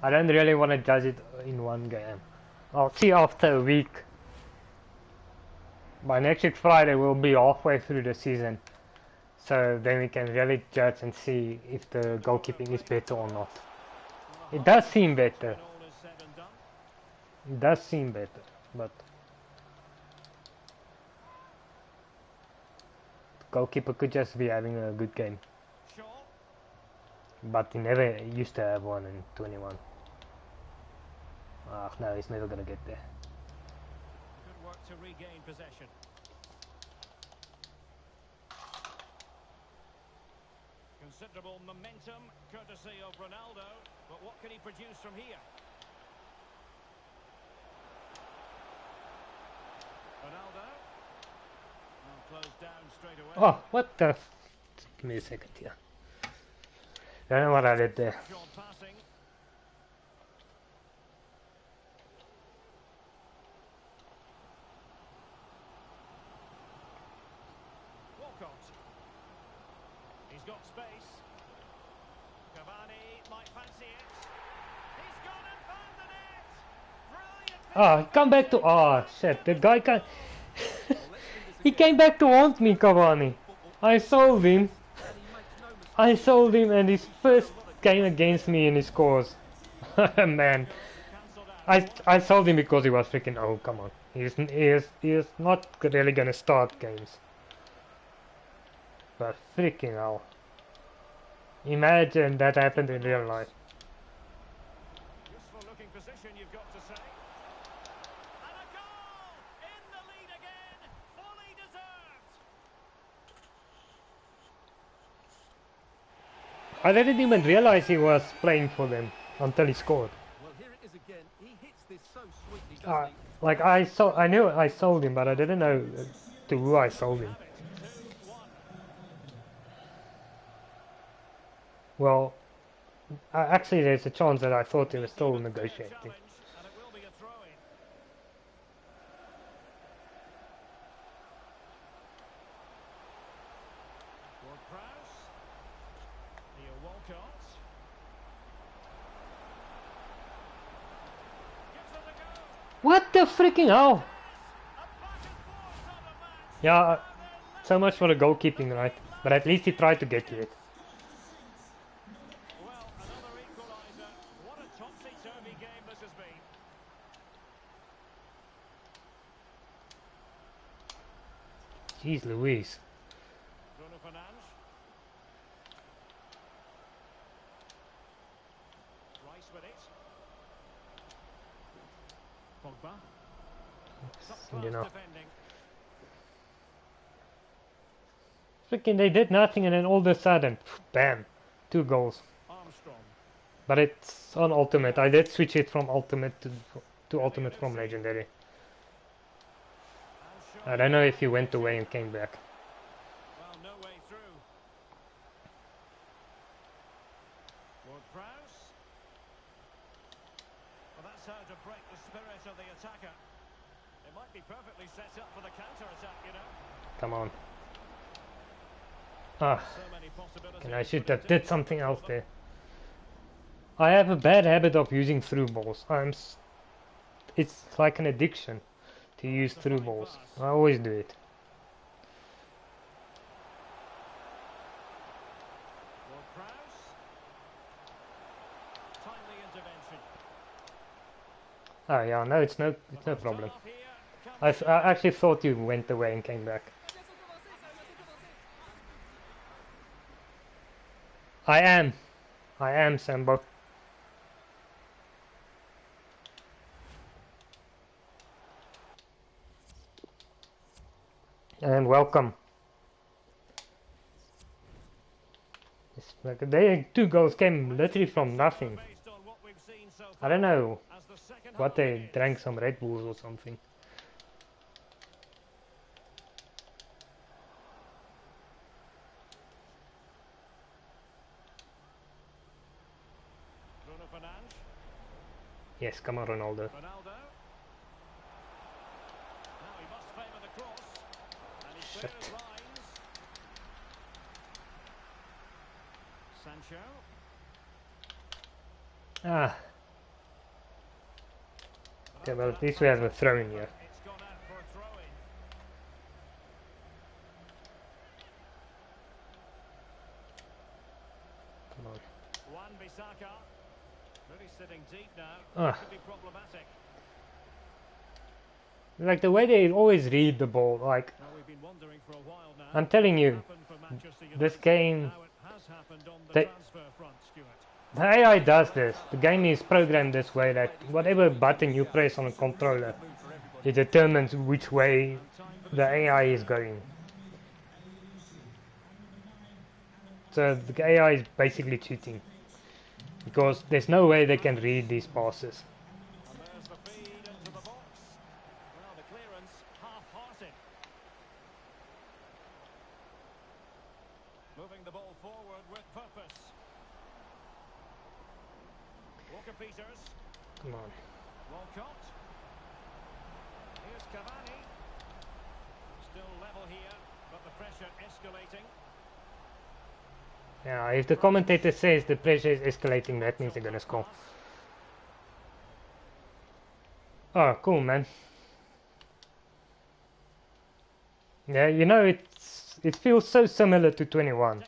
Speaker 1: I don't really want to judge it in one game. I'll see after a week. By next week Friday, we'll be halfway through the season. So then we can really judge and see if the goalkeeping is better or not.
Speaker 2: Well,
Speaker 1: It does seem better.
Speaker 2: When all is said and done.
Speaker 1: It does seem better, but the goalkeeper could just be having a good game.
Speaker 2: Shaw.
Speaker 1: But he never used to have one in 21. Ah, no, he's never gonna get there.
Speaker 2: Good work to regain possession. Considerable momentum, courtesy of Ronaldo. But what can he produce from here? Ronaldo. Well, closed down straight away.
Speaker 1: Oh, what the? Give me a second here. Don't know what I did there.
Speaker 2: Short passing. Walcott. He's got space. Cavani might fancy it. He's gone and found the net. Brilliant.
Speaker 1: Oh, come back to. Oh, shit. The guy can't. He came back to haunt me, Cavani. I sold him. I sold him, and his first game against me, and he scores. Man. I sold him because he was freaking. Oh, come on. He is not really gonna start games. But freaking hell. Imagine that happened in real life.
Speaker 2: Useful looking position, you've got to say. And a goal! In the lead again. Fully deserved.
Speaker 1: I didn't even realize he was playing for them until he scored.
Speaker 3: Well, here it is again. He hits this so sweetly, doesn't he?
Speaker 1: Like I knew I sold him, but I didn't know to who I sold him.
Speaker 2: 2-1.
Speaker 1: Well, actually, there's a chance that I thought they were still negotiating.
Speaker 2: Challenge, and it will be a throw-in. Ward-Prowse. Theo Walcott. Gives it a go.
Speaker 1: What the freaking hell?
Speaker 2: A back and forth on the match.
Speaker 1: Yeah, so much for the goalkeeping, right? But at least he tried to get to it.
Speaker 2: Well, another equaliser. What a topsy-turvy game this has been.
Speaker 1: Jeez Louise.
Speaker 2: Bruno Fernandes. Rice with it. Pogba. Top-class
Speaker 1: You know.
Speaker 2: defending.
Speaker 1: Freaking they did nothing and then all of a sudden, bam, 2 goals.
Speaker 2: Armstrong.
Speaker 1: But it's on ultimate. I did switch it from ultimate to ultimate from legendary.
Speaker 2: And Shaw.
Speaker 1: I don't know if he went away and came back.
Speaker 2: Well, no way through. Ward-Prowse. Well, that's how to break the spirit of the attacker. It might be perfectly set up for the counter-attack, you know.
Speaker 1: Come on. Ah,
Speaker 2: So many possibilities.
Speaker 1: and I should
Speaker 2: but
Speaker 1: have
Speaker 2: it
Speaker 1: did
Speaker 2: didn't
Speaker 1: something
Speaker 2: come
Speaker 1: else
Speaker 2: for
Speaker 1: there.
Speaker 2: them.
Speaker 1: I have a bad habit of using through balls. It's like an addiction to use through balls. I always do it.
Speaker 2: Ward-Prowse. Timely intervention.
Speaker 1: Oh yeah, no, it's no problem.
Speaker 2: Off here. Comes
Speaker 1: I actually thought you went away and came back. I am Sambo. And welcome. It's like they 2 goals came literally from nothing.
Speaker 2: based on what we've seen so
Speaker 1: I
Speaker 2: far
Speaker 1: don't know
Speaker 2: as the second
Speaker 1: what
Speaker 2: half
Speaker 1: they
Speaker 2: begins.
Speaker 1: drank, some Red Bulls or something.
Speaker 2: Bruno Fernandes.
Speaker 1: Yes, come on, Ronaldo.
Speaker 2: Ronaldo. Now he must favour the cross. And he's clear
Speaker 1: Shit.
Speaker 2: as lines. Sancho.
Speaker 1: Ah. Okay, well at least we have a throw in here.
Speaker 2: It's gone out for a throw-in.
Speaker 1: Come on.
Speaker 2: Wan-Bissaka. Really sitting deep now.
Speaker 1: Ugh.
Speaker 2: Could be problematic.
Speaker 1: Like the way they always read the ball, like
Speaker 2: Well, we've been wondering for a while now.
Speaker 1: I'm telling
Speaker 2: what
Speaker 1: you,
Speaker 2: happened for Manchester
Speaker 1: this
Speaker 2: United.
Speaker 1: game,
Speaker 2: Now it has happened on the
Speaker 1: the,
Speaker 2: transfer front, Stuart.
Speaker 1: the AI does this. The game is programmed this way that whatever button you press on a controller, it determines which way the AI is going. So the AI is basically cheating because there's no way they can read these passes.
Speaker 2: And there's the feed into the box. Well, the clearance half-hearted. Moving the ball forward with purpose. Walker Peters.
Speaker 1: Come on.
Speaker 2: Walcott. Here's Cavani. Still level here, but the pressure escalating.
Speaker 1: Yeah, if the commentator says the pressure is escalating, that means they're gonna score. Oh, cool, man. Yeah, you know, it feels so similar to 21.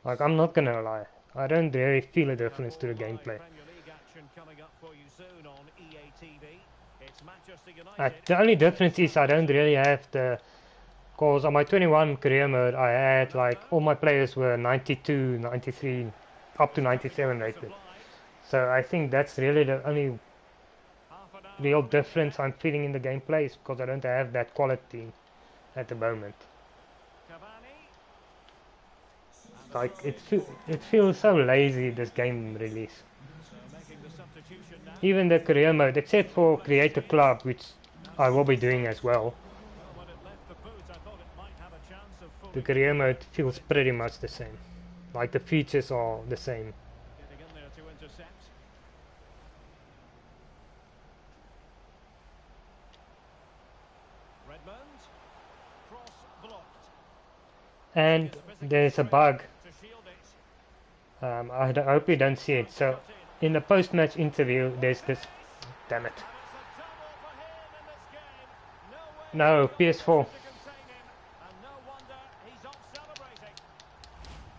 Speaker 1: Like, I'm not gonna lie. I don't really feel a difference to the gameplay. The only difference is I don't really have the... Because on my 21 career mode, I had, like, all my players were 92, 93, up to 97 rated. So I think that's really the only real difference I'm feeling in the gameplay, is because I don't have that quality at the moment. Like, it feels so lazy, this game release. Even the career mode, except for create a club, which I will be doing as well. The career mode feels pretty much the same. Like the features are the same.
Speaker 2: Getting in there to intercept. Redmond. Cross blocked.
Speaker 1: And there's a bug. I hope you don't see it. So in the post-match interview, there's this. Damn it. No, PS4.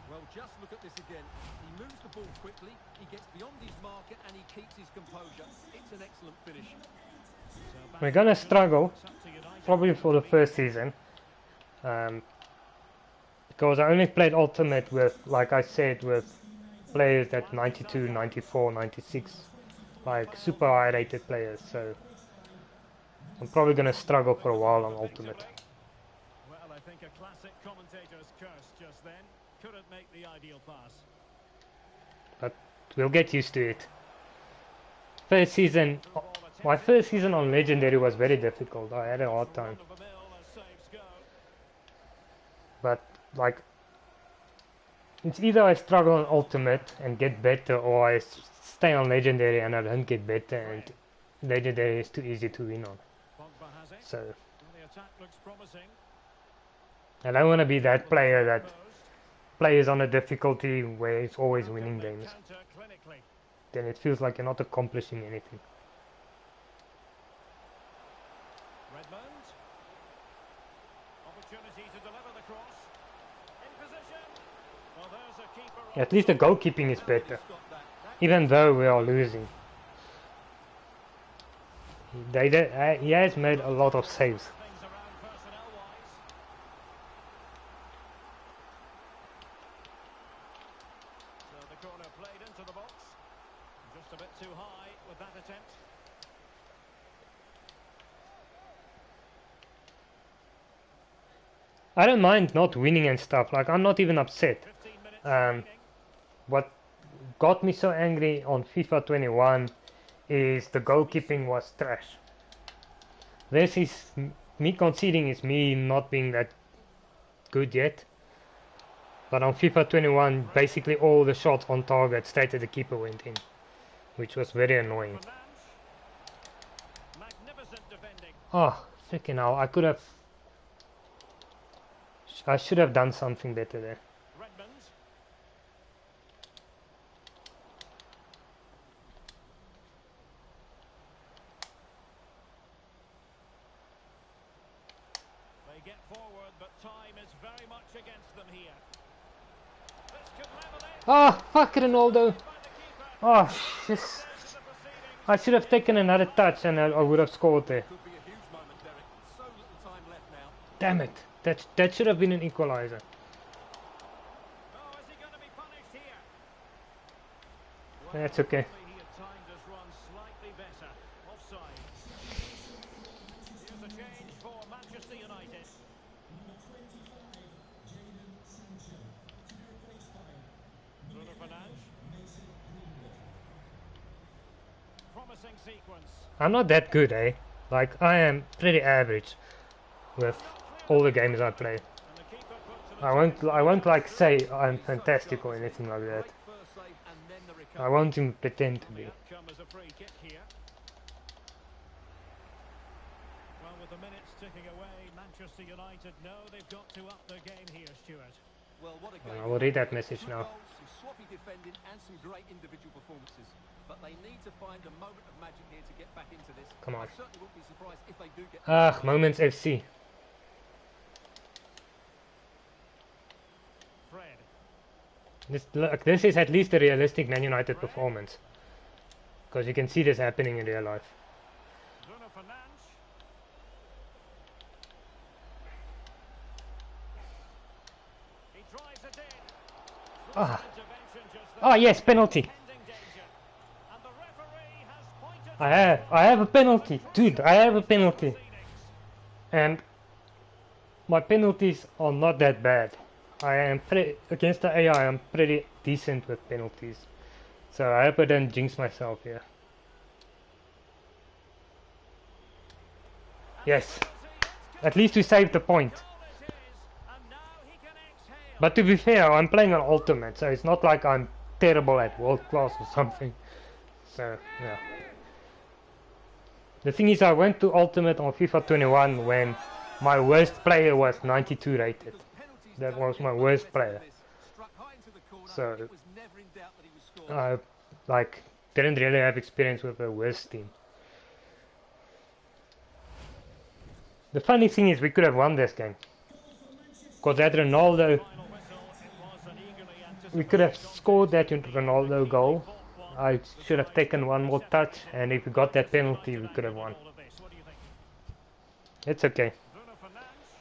Speaker 3: Well, just look at this again. He moves the ball quickly, he gets beyond his marker, and he keeps his composure. It's an excellent finish.
Speaker 1: We're gonna struggle, probably for the first season. Because I only played Ultimate with, like I said, with players at 92, 94, 96. Like super high rated players, so I'm probably gonna struggle for a while on Ultimate.
Speaker 2: Well, I think a classic commentator's curse just then. Couldn't make the ideal pass.
Speaker 1: But we'll get used to it. First season, my first season on Legendary was very difficult. I had a hard time. But like, it's either I struggle on Ultimate and get better, or I stay on Legendary and I don't get better, and Legendary is too easy to win on. So I don't want to be that player that plays on a difficulty where it's always winning games. Then it feels like you're not accomplishing anything.
Speaker 2: Redmond. Opportunity to deliver the cross. In position. Well, there's a keeper.
Speaker 1: At least the goalkeeping is better, even though we are losing. He has made a lot of saves.
Speaker 2: Things around personnel-wise. So the corner played into the box. Just a bit too high with that attempt.
Speaker 1: I don't mind not winning and stuff, like I'm not even upset.
Speaker 2: 15 minutes remaining.
Speaker 1: What got me so angry on FIFA 21 is the goalkeeping was trash. This is me conceding, is me not being that good yet. But on FIFA 21, basically all the shots on target straight at the keeper went in, which was very annoying.
Speaker 2: Magnificent defending.
Speaker 1: Oh, freaking hell, I should have done something better there.
Speaker 2: Redmond. They get forward, but time is very much against them here. This could level it.
Speaker 1: Oh, fuck Ronaldo.
Speaker 2: By the keeper.
Speaker 1: Oh, just I should have taken another touch and I would have scored there.
Speaker 3: Could be a huge moment, Derek. So little time left now.
Speaker 1: Damn it. That should have been an equalizer.
Speaker 2: Oh, is he going to be punished here?
Speaker 1: That's okay.
Speaker 2: He had timed his run slightly better. Offside. Here's a change for Manchester United. Bruno Fernandes. Promising sequence.
Speaker 1: I'm not that good, eh? Like, I am pretty average with all the games I play.
Speaker 2: And the keeper put to the
Speaker 1: I won't like say I'm fantastic or anything like that.
Speaker 3: Great first save and then the
Speaker 1: I
Speaker 3: recovery.
Speaker 1: won't even pretend to
Speaker 2: The
Speaker 1: be.
Speaker 2: outcome is a free kick here. Well, with the minutes ticking away, Manchester United know they've got to up their game here, Stuart.
Speaker 3: Well, what a game.
Speaker 1: I will read that message
Speaker 3: Good
Speaker 1: now.
Speaker 3: goals, some sloppy defending and some great individual performances. But they need to find a moment of magic here to get back into this.
Speaker 1: Come on.
Speaker 3: I certainly wouldn't be surprised if they do get
Speaker 1: Ah, Moments FC.
Speaker 2: Fred.
Speaker 1: This is at least a realistic Man United performance. Because you can see this happening in real life.
Speaker 2: Bruno Fernandes. He drives it in.
Speaker 1: Ah,
Speaker 2: Intervention just
Speaker 1: ah yes, penalty.
Speaker 2: pending danger. And the referee has pointed
Speaker 1: I have a penalty. Dude, I have a penalty. And my penalties are not that bad. I am against the AI, I'm pretty decent with penalties. So I hope I don't jinx myself here. Yes. At least we saved the point.
Speaker 2: and now he can exhale.
Speaker 1: But to be fair, I'm playing on Ultimate, so it's not like I'm terrible at World Class or something. So, yeah. The thing is, I went to Ultimate on FIFA 21 when my worst player was 92 rated. That was my worst player.
Speaker 3: Struck high into the corner.
Speaker 1: So,
Speaker 3: It was never in doubt that he would score.
Speaker 1: I like didn't really have experience with the worst team. The funny thing is, we could have won this game. Because that Ronaldo,
Speaker 2: Final whistle, it was an eagerly
Speaker 1: we could have
Speaker 2: anticipated
Speaker 1: scored that Ronaldo goal. I should have taken one more touch, and if we got that penalty, we could have won.
Speaker 2: all of this. What do you think?
Speaker 1: It's okay.
Speaker 2: Bruno Fernandes.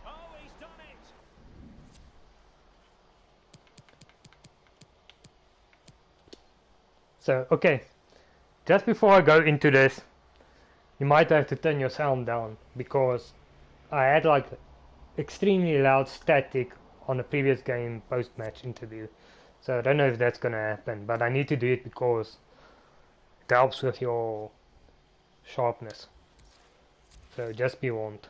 Speaker 2: Oh, he's done it.
Speaker 1: So, okay. Just before I go into this, you might have to turn your sound down, because I had like extremely loud static on the previous game post-match interview. So I don't know if that's gonna happen, but I need to do it because it helps with your sharpness. So just be warned.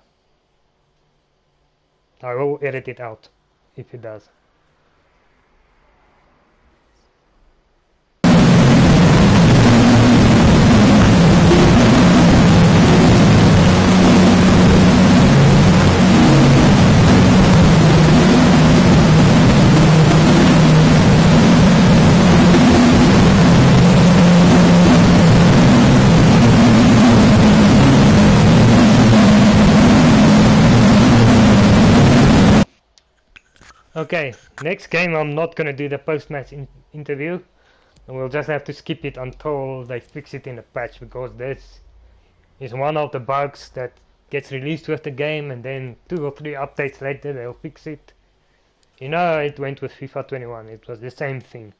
Speaker 1: I will edit it out if it does. Okay, next game I'm not gonna do the post-match interview, and we'll just have to skip it until they fix it in the patch, because this is one of the bugs that gets released with the game, and then 2 or 3 updates later they'll fix it. You know, it went with FIFA 21, it was the same thing.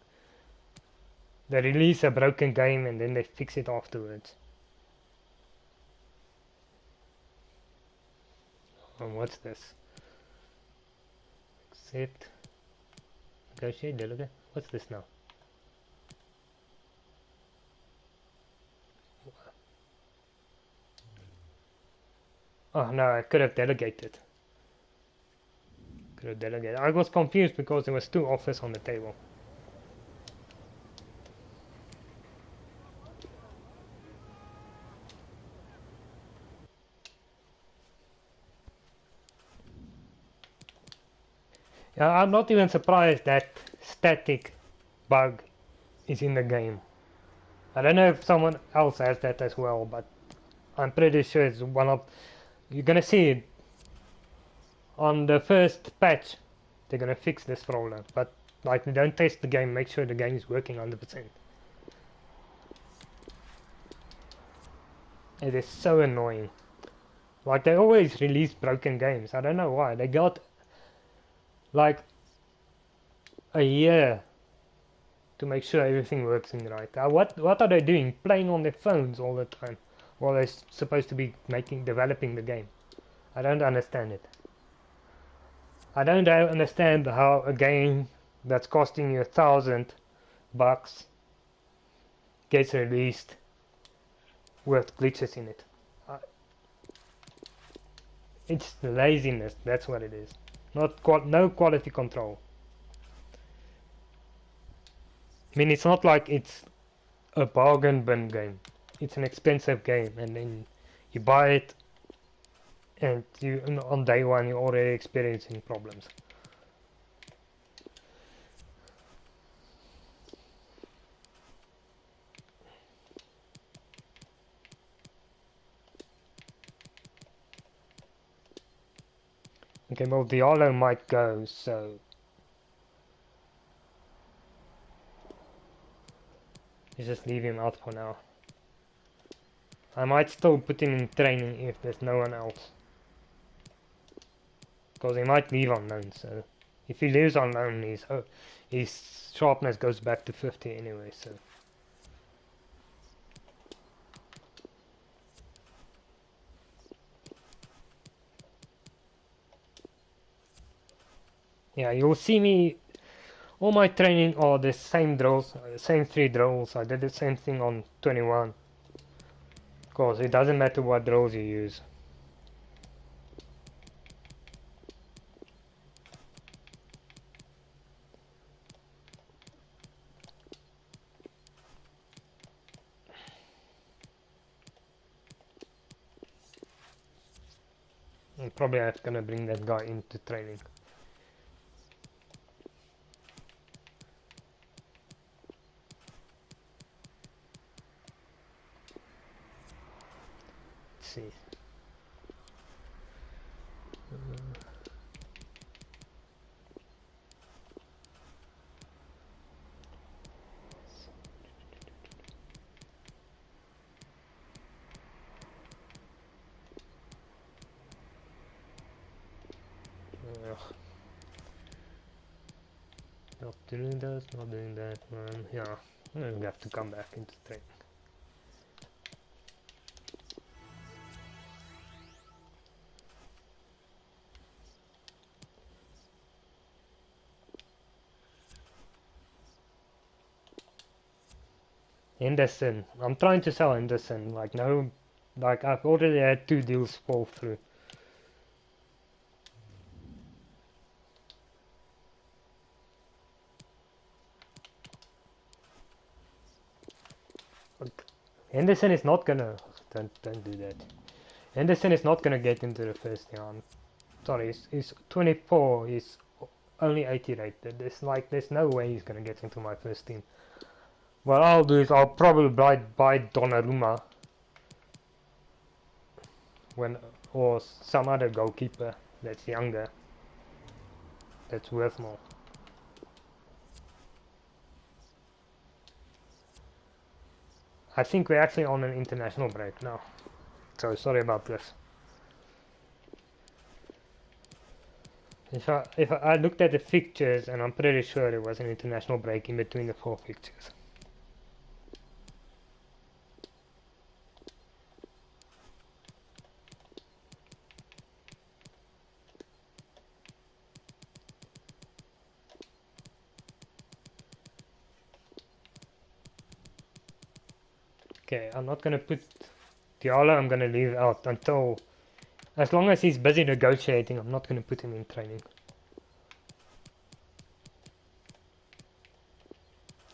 Speaker 1: They release a broken game and then they fix it afterwards. And what's this? Accept. Negotiate, delegate. What's this now? Oh no, I could have delegated. Could have delegated. I was confused because there was 2 offers on the table. Yeah, I'm not even surprised that static bug is in the game. I don't know if someone else has that as well, but I'm pretty sure it's one of... You're gonna see it on the first patch. They're gonna fix this problem, but like, they don't test the game, make sure the game is working 100%. It is so annoying. Like, they always release broken games. I don't know why. They got like a year to make sure everything works in right. What are they doing? Playing on their phones all the time while they're supposed to be developing the game. I don't understand it. I don't understand how a game that's costing you $1,000 gets released with glitches in it. It's laziness, that's what it is. No quality control. I mean, it's not like it's a bargain bin game. It's an expensive game, and then you buy it, and on day one you're already experiencing problems. Okay, well, Diallo might go, so you just leave him out for now. I might still put him in training if there's no one else, because he might leave on loan. So if he leaves on loan, his sharpness goes back to 50 anyway. So yeah, you'll see me. All my training are the same drills, same 3 drills. I did the same thing on 21. Because it doesn't matter what drills you use. I'm probably gonna bring that guy into training. Let's see. Not doing that, not doing that, man. Yeah, I'm gonna have to come back into training. Henderson. I'm trying to sell Henderson. Like, no, like I've already had 2 deals fall through. Like, Henderson is not gonna. Don't do that. Henderson is not gonna get into the first team. I'm sorry, he's 24. He's only 80 rated. There's no way he's gonna get into my first team. What I'll do is I'll probably buy Donnarumma or some other goalkeeper that's younger, that's worth more. I think we're actually on an international break now, so sorry about this. If I looked at the fixtures, and I'm pretty sure there was an international break in between the 4 fixtures. Okay, I'm not gonna put Diallo. I'm gonna leave out until, as long as he's busy negotiating, I'm not gonna put him in training.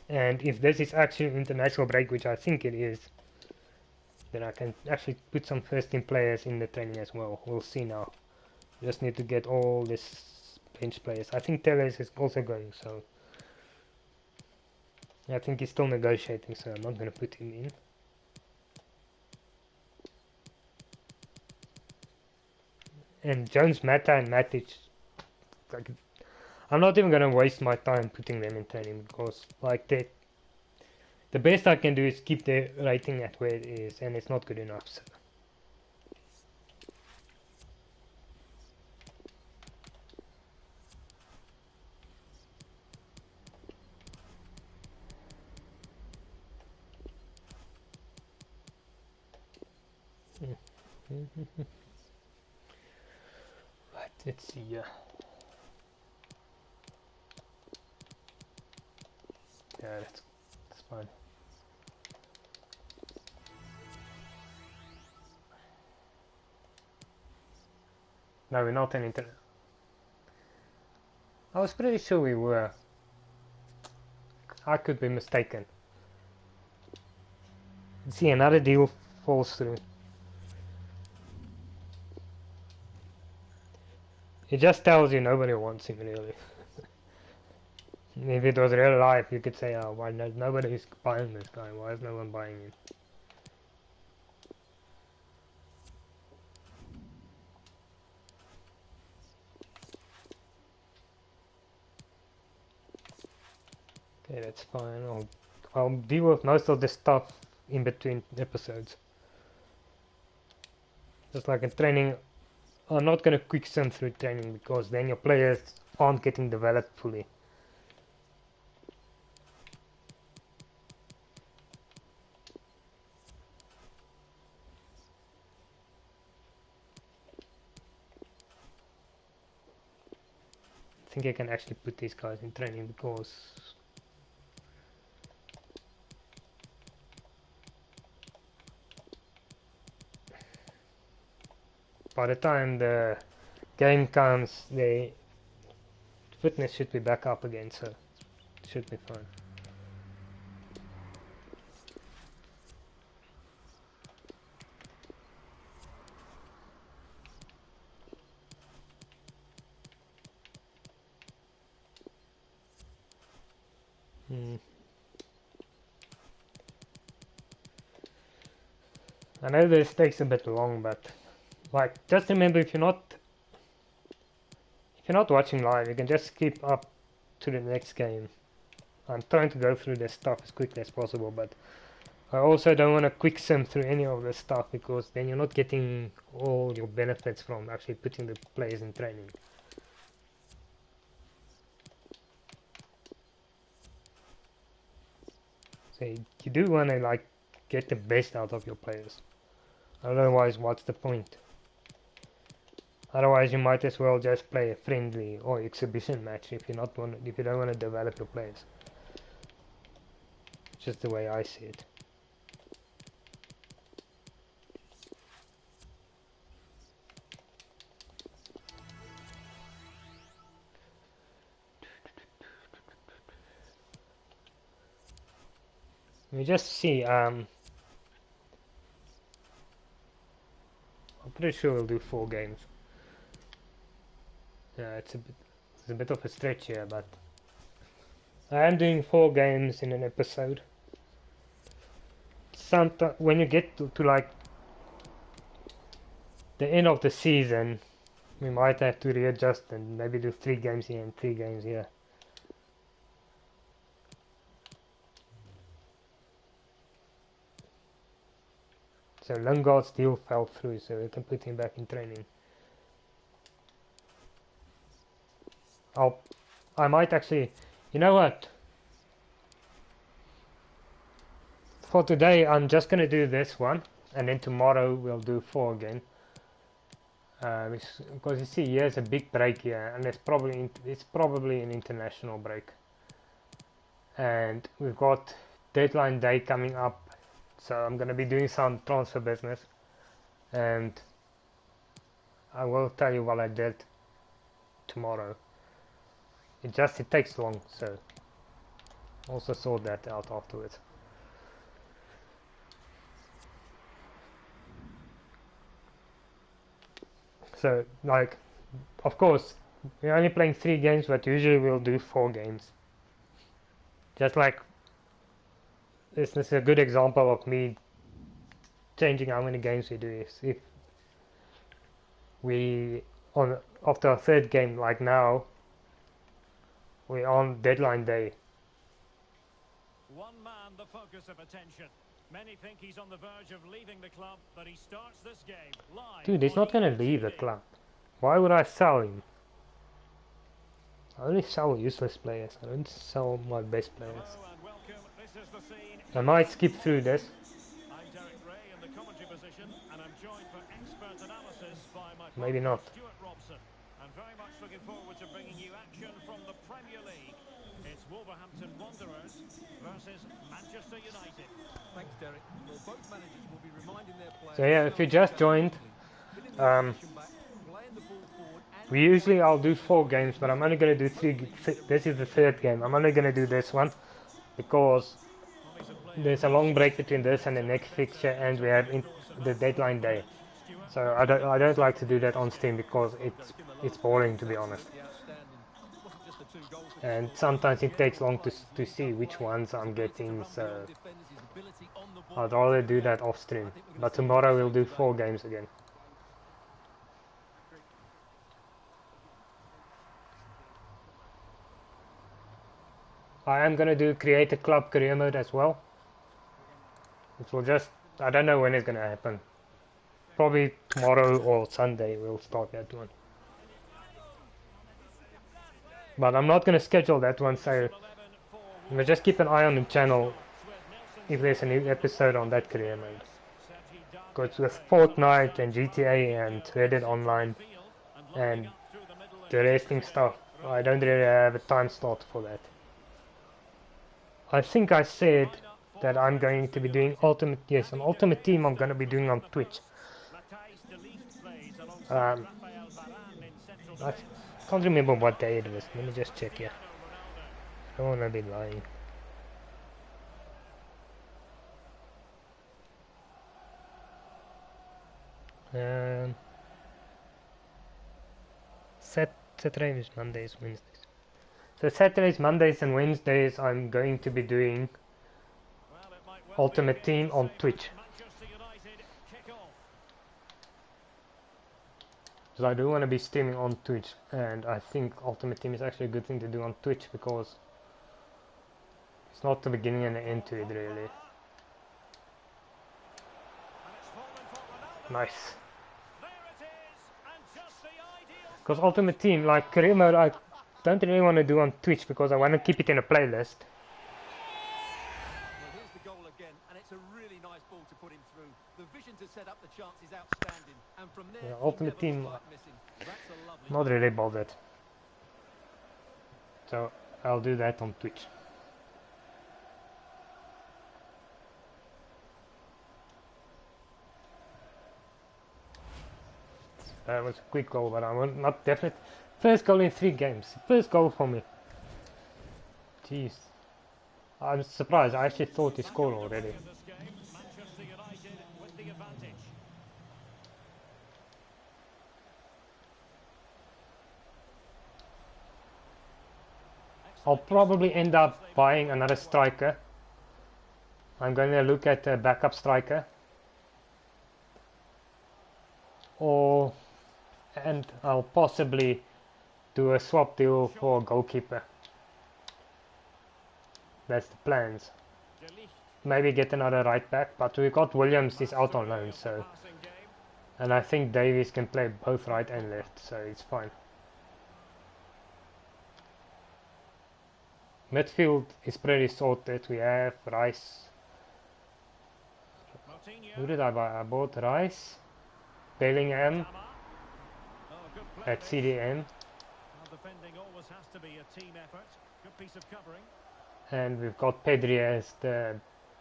Speaker 1: And if this is actually international break, which I think it is, then I can actually put some first team players in the training as well. We'll see now. Just need to get all this bench players. I think Telles is also going, so I think he's still negotiating, so I'm not gonna put him in. And Jones, Mata, and Matic, like, I'm not even gonna waste my time putting them in training, because like the best I can do is keep the rating at where it is, and it's not good enough. So Right, let's see. Yeah, that's fine. No, we're not an internet. I was pretty sure we were. I could be mistaken. See, another deal falls through. It just tells you nobody wants him, really. If it was real life, you could say, oh, why nobody's buying this guy? Why is no one buying him? Okay, that's fine. I'll deal with most of the stuff in between episodes. Just like in training, I'm not going to quick sim through training because then your players aren't getting developed fully. I think I can actually put these guys in training because by the time the game comes, the fitness should be back up again, so it should be fine. I know this takes a bit long, but like just remember if you're not watching live, you can just skip up to the next game. I'm trying to go through this stuff as quickly as possible, but I also don't want to quick sim through any of this stuff because then you're not getting all your benefits from actually putting the players in training. So you do want to like get the best out of your players. Otherwise, what's the point? Otherwise, you might as well just play a friendly or exhibition match if you don't want to develop your players. Just the way I see it. We just see. I'm pretty sure we'll do 4 games. Yeah, it's a bit of a stretch here, but I am doing 4 games in an episode. Sometimes when you get to like the end of the season, we might have to readjust and maybe do 3 games here and 3 games here. So Lingard's deal fell through, so we can put him back in training. I might actually, you know what? For today, I'm just gonna do this one, and then tomorrow we'll do 4 again. Because you see, here's a big break here, and it's probably an international break. And we've got deadline day coming up. So I'm going to be doing some transfer business, and I will tell you what I did tomorrow. It takes long, so also sort that out afterwards. So like, of course, we're only playing 3 games, but usually we'll do 4 games. Just like this is a good example of me changing how many games we do. If we after our 3rd game, like now, we're on deadline day.
Speaker 2: One man, the focus of attention. Many think he's on the verge of leaving the club, but he starts this game live.
Speaker 1: Dude, he's not gonna leave the club. Why would I sell him? I only sell useless players. I don't sell my best players. I might skip through this.
Speaker 2: I'm Derek Ray in the commentary position, and I'm joined for expert analysis by my
Speaker 1: Maybe
Speaker 2: partner,
Speaker 1: not.
Speaker 2: Stuart Robson. And very much looking forward to bringing you action from the Premier League. It's Wolverhampton Wanderers versus Manchester United.
Speaker 3: Thanks, Derek. Well, both managers will be reminding their players
Speaker 1: So yeah,
Speaker 3: to
Speaker 1: if you
Speaker 3: start
Speaker 1: just
Speaker 3: the game
Speaker 1: joined,
Speaker 3: quickly, winning the opposition back, playing the ball forward, and
Speaker 1: we usually I'll do
Speaker 3: creating
Speaker 1: 4
Speaker 3: chances.
Speaker 1: games, but I'm only going to do 3. This is the 3rd game. I'm only going to do this one because
Speaker 2: Hobbies and players
Speaker 1: there's a long break between this and the
Speaker 2: to
Speaker 1: next
Speaker 2: better
Speaker 1: fixture, and
Speaker 2: into
Speaker 1: we have
Speaker 2: the course of
Speaker 1: the
Speaker 2: action.
Speaker 1: deadline day.
Speaker 2: Stuart,
Speaker 1: So I don't like to do that on Steam because it's boring, to be honest.
Speaker 3: Absolutely outstanding. Wasn't just the 2 goals that he
Speaker 1: And
Speaker 3: scored,
Speaker 1: sometimes it takes
Speaker 3: general
Speaker 1: long
Speaker 3: play.
Speaker 1: to
Speaker 3: He's
Speaker 1: see
Speaker 3: done
Speaker 1: which
Speaker 3: well.
Speaker 1: ones
Speaker 3: His
Speaker 1: I'm
Speaker 3: ability to
Speaker 1: getting,
Speaker 3: run
Speaker 1: so
Speaker 3: beyond defenders, his ability on the ball.
Speaker 1: I'd rather do
Speaker 3: To be fair,
Speaker 1: that off stream.
Speaker 3: I think we're gonna
Speaker 1: But
Speaker 3: see more
Speaker 1: tomorrow
Speaker 3: of
Speaker 1: we'll
Speaker 3: the
Speaker 1: do
Speaker 3: same
Speaker 1: 4
Speaker 3: today.
Speaker 1: games again. I am gonna do create a club career mode as well. It will just, I don't know when it's gonna happen. Probably tomorrow or Sunday we'll start that one. But I'm not gonna schedule that one, so we'll just keep an eye on the channel if there's a new episode on that career mode. Because with Fortnite and GTA and Reddit Online and the racing stuff, I don't really have a time slot for that. I think I said that I'm going to be doing Ultimate, yes, an Ultimate Team I'm going to be doing on Twitch. I can't remember what day it was. Let me just check here. I don't want to be lying. Saturdays, Mondays, Wednesdays. So Saturdays, Mondays and Wednesdays I'm going to be doing Ultimate Team on Twitch. So I do want to be streaming on Twitch, and I think Ultimate Team is actually a good thing to do on Twitch because it's not the beginning and the end to it really. Nice. Because Ultimate Team, like career mode, I don't really want to do on Twitch because I want to keep it in a playlist.
Speaker 3: Well, here's the goal again, and it's a really nice ball to put him through. The vision to set up the chance is outstanding, and from there,
Speaker 1: Yeah, Ultimate
Speaker 3: he never
Speaker 1: Team,
Speaker 3: looks like missing. That's a lovely
Speaker 1: not really bothered. So I'll do that on Twitch. That was a quick goal, but I was not definite. First goal in 3 games. First goal for me. Jeez. I'm surprised. I actually thought he scored already. I'll probably end up buying another striker. I'm going to look at a backup striker. And I'll possibly do a swap deal for a goalkeeper. That's the plans. Maybe get another right back, but we got Williams is out on loan, so, and I think Davies can play both right and left, so it's fine. Midfield is pretty sorted. We have Rice. Who did I buy? I bought Rice, Bellingham at CDM, and we've got Pedri as the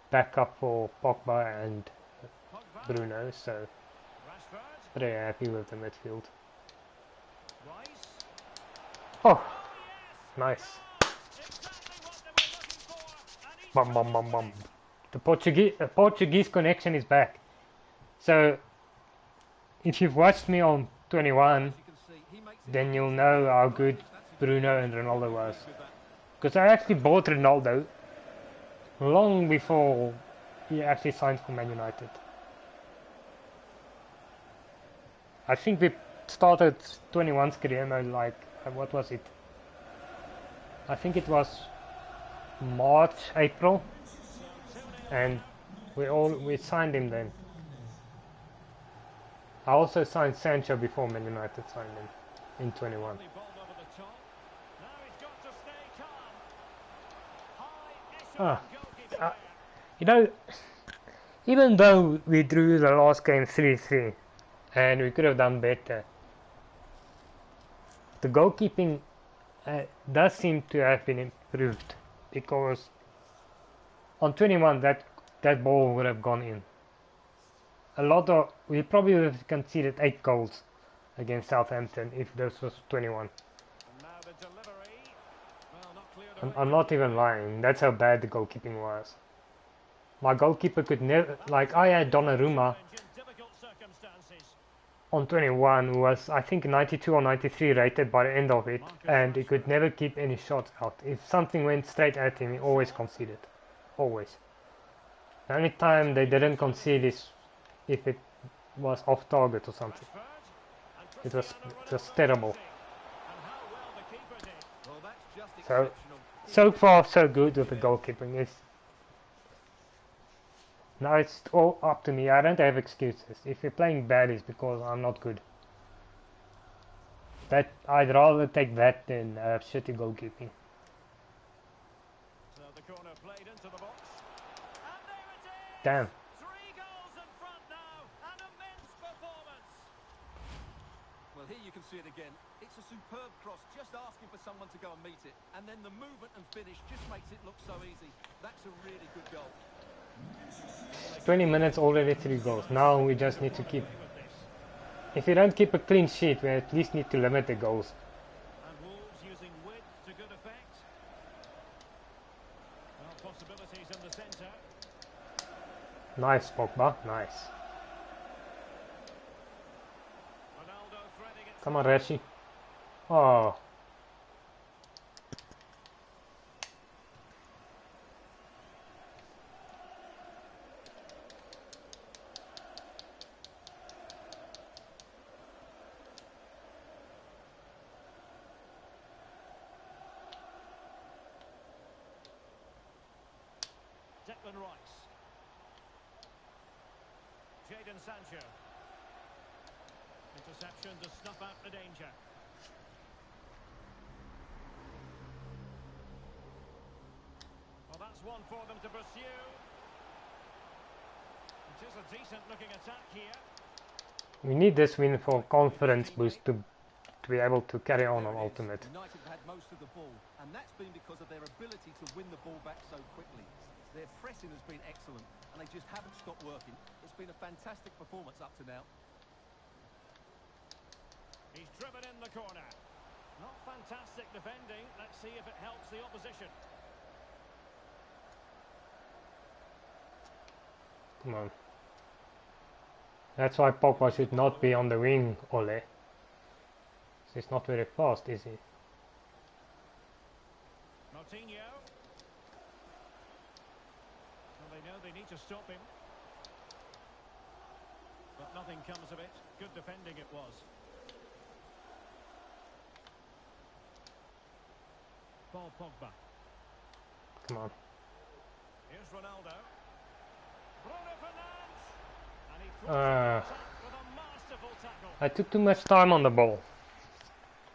Speaker 1: backup for Pogba and Bruno, so pretty happy with the midfield. Oh, nice. Bum bum bum bum. The Portuguese connection is back. So if you've watched me on 21, then you'll know how good Bruno and Ronaldo was. Because I actually bought Ronaldo long before he actually signed for Man United. I think we started 21's career mode like, what was it? I think it was March, April, and we signed him then. I also signed Sancho before Man United signed him in 21. You know, Even though we drew the last game 3-3 and we could have done better, the goalkeeping does seem to have been improved, because on 21 that ball would have gone in. We probably would have conceded 8 goals against Southampton if this was 21.
Speaker 2: And now the delivery. Well, not cleared
Speaker 1: I'm not even lying, that's how bad the goalkeeping was. My goalkeeper could never, like I had Donnarumma
Speaker 2: in difficult circumstances.
Speaker 1: on 21 who was I think 92 or 93 rated by the end of it, and he could never keep any shots out. If something went straight at him, he always conceded. Always. The only time they didn't concede is if it was off target or something. It was just terrible.
Speaker 2: And how well the keeper did.
Speaker 3: Well, that's just
Speaker 1: So,
Speaker 3: exceptional.
Speaker 1: so far so good with the goalkeeping. Now it's all up to me. I don't have excuses. If you're playing bad, it's because I'm not good. I'd rather take that than shitty goalkeeping.
Speaker 2: So the corner played into the box. And there it is!
Speaker 1: Damn.
Speaker 2: 3 goals in front now. An immense performance.
Speaker 3: Well, here you can see it again. It's a superb cross, just asking for someone to go and meet it. And then the movement and finish just makes it look so easy. That's a really good goal.
Speaker 1: 20 minutes already, 3 goals. Now we just need to keep... If you don't keep a clean sheet, we at least need to limit the goals.
Speaker 2: And Wolves using width to good effect. Well, possibilities in the centre.
Speaker 1: Nice, Pogba. Nice.
Speaker 2: Ronaldo threading it.
Speaker 1: Come on, Reshi. Oh.
Speaker 2: Declan Rice. Jadon Sancho. Interception to snuff out the danger. Well, that's one for them to pursue. It is a decent looking attack here.
Speaker 1: We need this win for confidence boost to be able to carry on Ultimate.
Speaker 3: United have had most of the ball, and that's been because of their ability to win the ball back so quickly. Their pressing has been excellent, and they just haven't stopped working. It's been a fantastic performance up to now.
Speaker 2: He's driven in the corner. Not fantastic defending. Let's see if it helps the opposition.
Speaker 1: Come on. That's why Pogba should not be on the wing, Ole. He's not very fast, is he?
Speaker 2: Martinho. Well, they know they need to stop him. But nothing comes of it. Good defending it was. Paul Pogba.
Speaker 1: Come on.
Speaker 2: Here's Ronaldo. Bruno Fernandes. And he crosses the attack with a masterful tackle.
Speaker 1: I took too much time on the ball.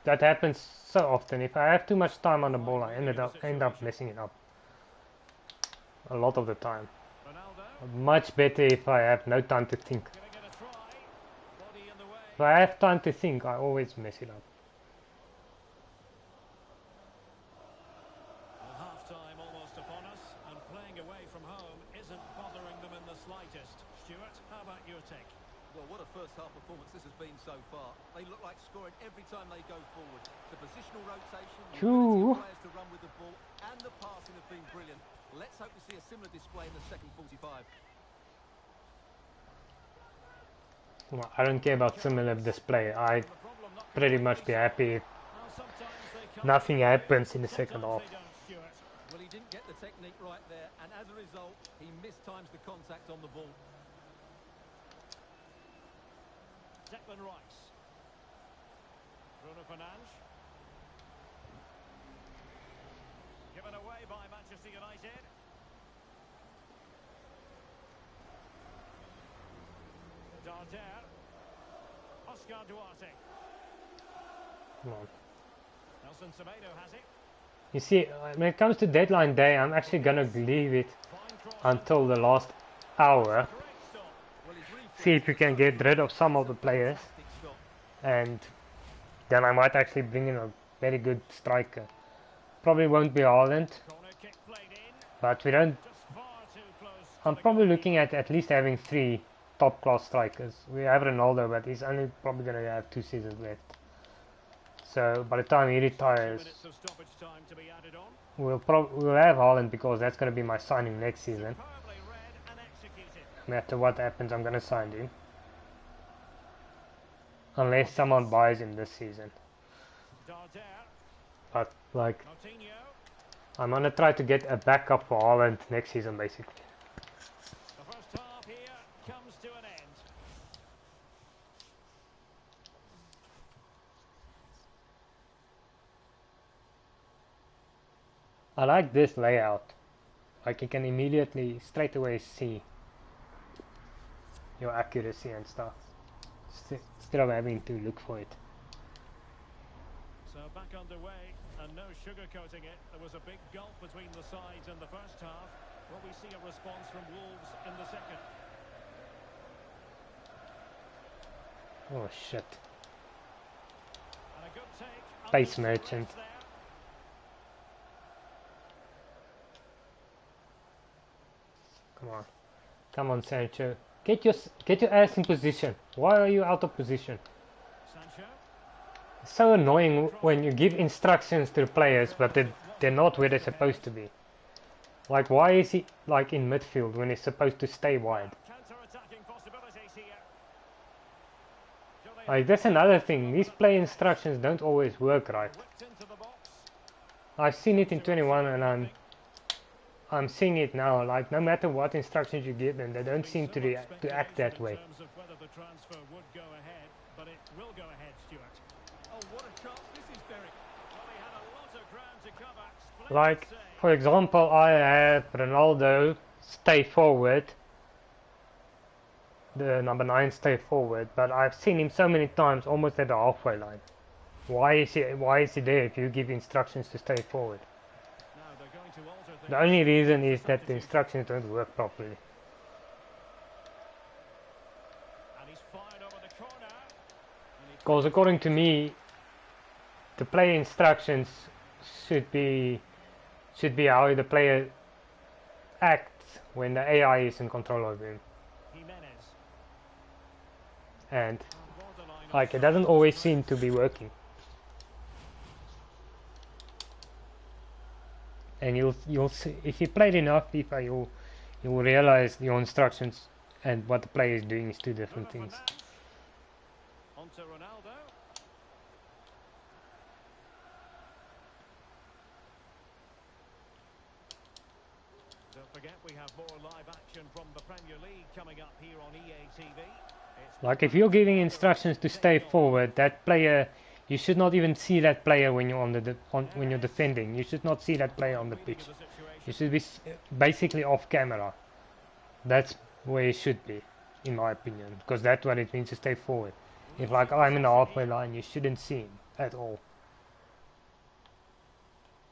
Speaker 1: That happens so often. If I have too much time on the ball, I end up messing it up. A lot of the time.
Speaker 2: Ronaldo.
Speaker 1: Much better if I have no time to think.
Speaker 2: Giving it a try. Body in the way.
Speaker 1: If I have time to think, I always mess it up.
Speaker 2: Well, half-time almost upon us, and playing away from home isn't bothering them in the slightest. Stuart, how about your take?
Speaker 3: Well, what a first-half performance this has been so far. They look like scoring every time they go forward. The positional rotation, the ability of players to run with the ball, and the passing have been brilliant. Let's hope to see a similar display in the second 45.
Speaker 1: Well, I don't care about similar display. I'd pretty much be happy if nothing happens in the second half.
Speaker 3: Well, he didn't get the technique right there, and as a result, he mistimes the contact on the ball.
Speaker 2: Declan Rice. Bruno Fernandes. Given away by Manchester United. Darder. Oscar Duarte.
Speaker 1: Come on.
Speaker 2: Nelson Semedo has it.
Speaker 1: You see, when it comes to deadline day, I'm actually gonna leave it
Speaker 2: Fine cross.
Speaker 1: until the last hour,
Speaker 2: Great
Speaker 1: see if you can get rid of some of the players, and then I might actually bring in a very good striker. Probably won't be Haaland, but we don't. I'm probably looking at least having 3 top-class strikers. We have Ronaldo, but he's only probably going to have 2 seasons left. So by the time he retires, we'll have Haaland, because that's going to be my signing next season. No matter what happens, I'm going to sign him. Unless someone buys him this season. But, like, I'm going to try to get a backup for Haaland next season, basically.
Speaker 2: The first half here comes to an end.
Speaker 1: I like this layout. Like, you can immediately, straight away see your accuracy and stuff, instead of having to look for it.
Speaker 2: So back underway, and no sugarcoating it. There was a big gulf between the sides in the first half. Will we see a response from Wolves in the second?
Speaker 1: Oh shit.
Speaker 2: And a good take.
Speaker 1: Base merchant. Come on. Come on, Sancho. Get your ass in position. Why are you out of position?
Speaker 2: Sancho.
Speaker 1: It's so annoying when you give instructions to the players, but they're not where they're supposed to be. Like, why is he like in midfield when he's supposed to stay wide?
Speaker 2: Counter-attacking possibilities here.
Speaker 1: Like, that's another thing. These play instructions don't always work right.
Speaker 2: Whipped into the box.
Speaker 1: I've seen it in 21, and I'm seeing it now. Like, no matter what instructions you give them, they don't seem to act that way.
Speaker 2: In terms of whether the transfer would go ahead, but it will go ahead, Stuart.
Speaker 3: Oh, what a chance this is, Derek.
Speaker 2: Well, he had a lot of ground to cover. Splendid
Speaker 1: Like,
Speaker 2: save.
Speaker 1: for example, I have Ronaldo stay forward, the number 9 stay forward, but I've seen him so many times almost at the halfway line. Why is he there if you give instructions to stay forward?
Speaker 2: Now they're going to alter things.
Speaker 1: The only reason is that the instructions don't work properly.
Speaker 2: And he's fired over the corner.
Speaker 1: Because according to me, the play instructions should be how the player acts when the AI is in control of him.
Speaker 2: Jimenez.
Speaker 1: And
Speaker 2: Borderline
Speaker 1: like, it
Speaker 2: offside.
Speaker 1: doesn't always seem to be working. And you'll see, if you played enough FIFA, you'll realize your instructions and what the player is doing is 2 different things.
Speaker 2: On to Ronaldo. Don't forget we have more live action from the Premier League coming up here on EA TV. It's
Speaker 1: Like, if you're giving instructions to stay forward, that player, you should not even see that player when you're when you're defending. You should not see that player on the pitch.
Speaker 2: the situation.
Speaker 1: You should be basically off camera. That's where it should be, in my opinion, because that's what it means to stay forward. If, like, I'm in the halfway line, you shouldn't see him at all.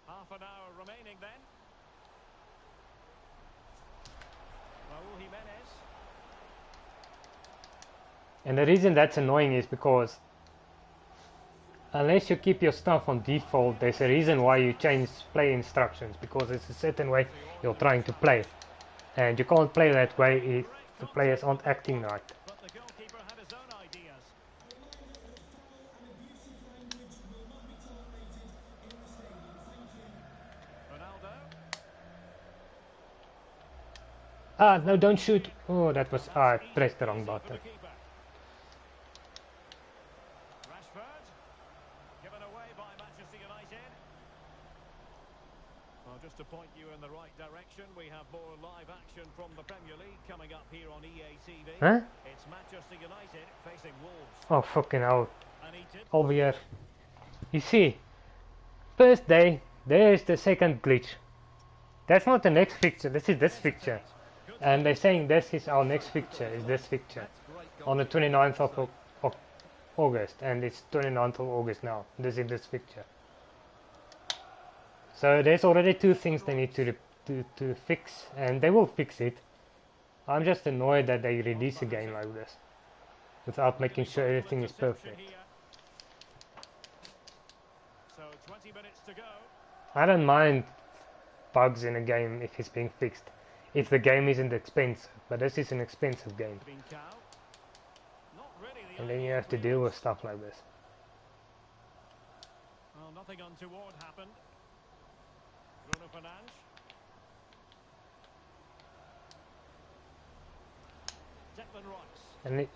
Speaker 2: Half an hour remaining then. Raúl Jimenez.
Speaker 1: And the reason that's annoying is because unless you keep your stuff on default, there's a reason why you change play instructions, because it's a certain way you're trying to play. And you can't play that way if the players aren't acting right.
Speaker 2: But the goalkeeper had his own ideas. Ronaldo.
Speaker 1: Ah, no, don't shoot. Oh, that was, I pressed the wrong
Speaker 2: Easy for
Speaker 1: button.
Speaker 2: the keeper. Rashford. Given away by Manchester United. Well, just to point you in the right direction, we have more live action from the Premier League coming up here on EA TV.
Speaker 1: Huh?
Speaker 2: It's Manchester United facing Wolves.
Speaker 1: Oh, fucking hell.
Speaker 2: And he did
Speaker 1: Over here. You see, first day, there's the second glitch. That's not the next fixture, this is this fixture. And they're saying this is our next fixture, is this fixture. On the 29th of August, and it's 29th of August now. This is this fixture. So there's already 2 things they need to fix, and they will fix it. I'm just annoyed that they release a game like this without making sure everything is perfect.
Speaker 2: So 20 minutes to go.
Speaker 1: I don't mind bugs in a game if it's being fixed, if the game isn't expensive, but this is an expensive game,
Speaker 2: Not really the
Speaker 1: and then you
Speaker 2: ideal
Speaker 1: have to deal with
Speaker 2: clearance.
Speaker 1: stuff like this.
Speaker 2: Well, nothing untoward happened. Bruno Fernandes. Declan Rice.
Speaker 1: And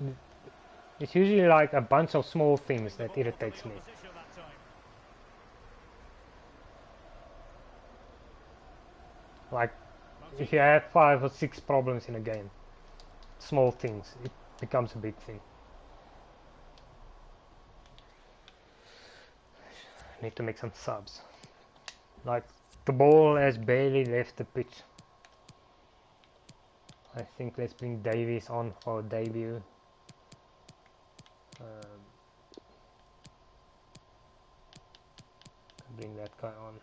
Speaker 1: it's usually like a bunch of small things that irritates me. Like if you have 5 or 6 problems in a game, small things, it becomes a big thing. Need to make some subs. Like the ball has barely left the pitch. I think let's bring Davies on for debut. Bring that guy on.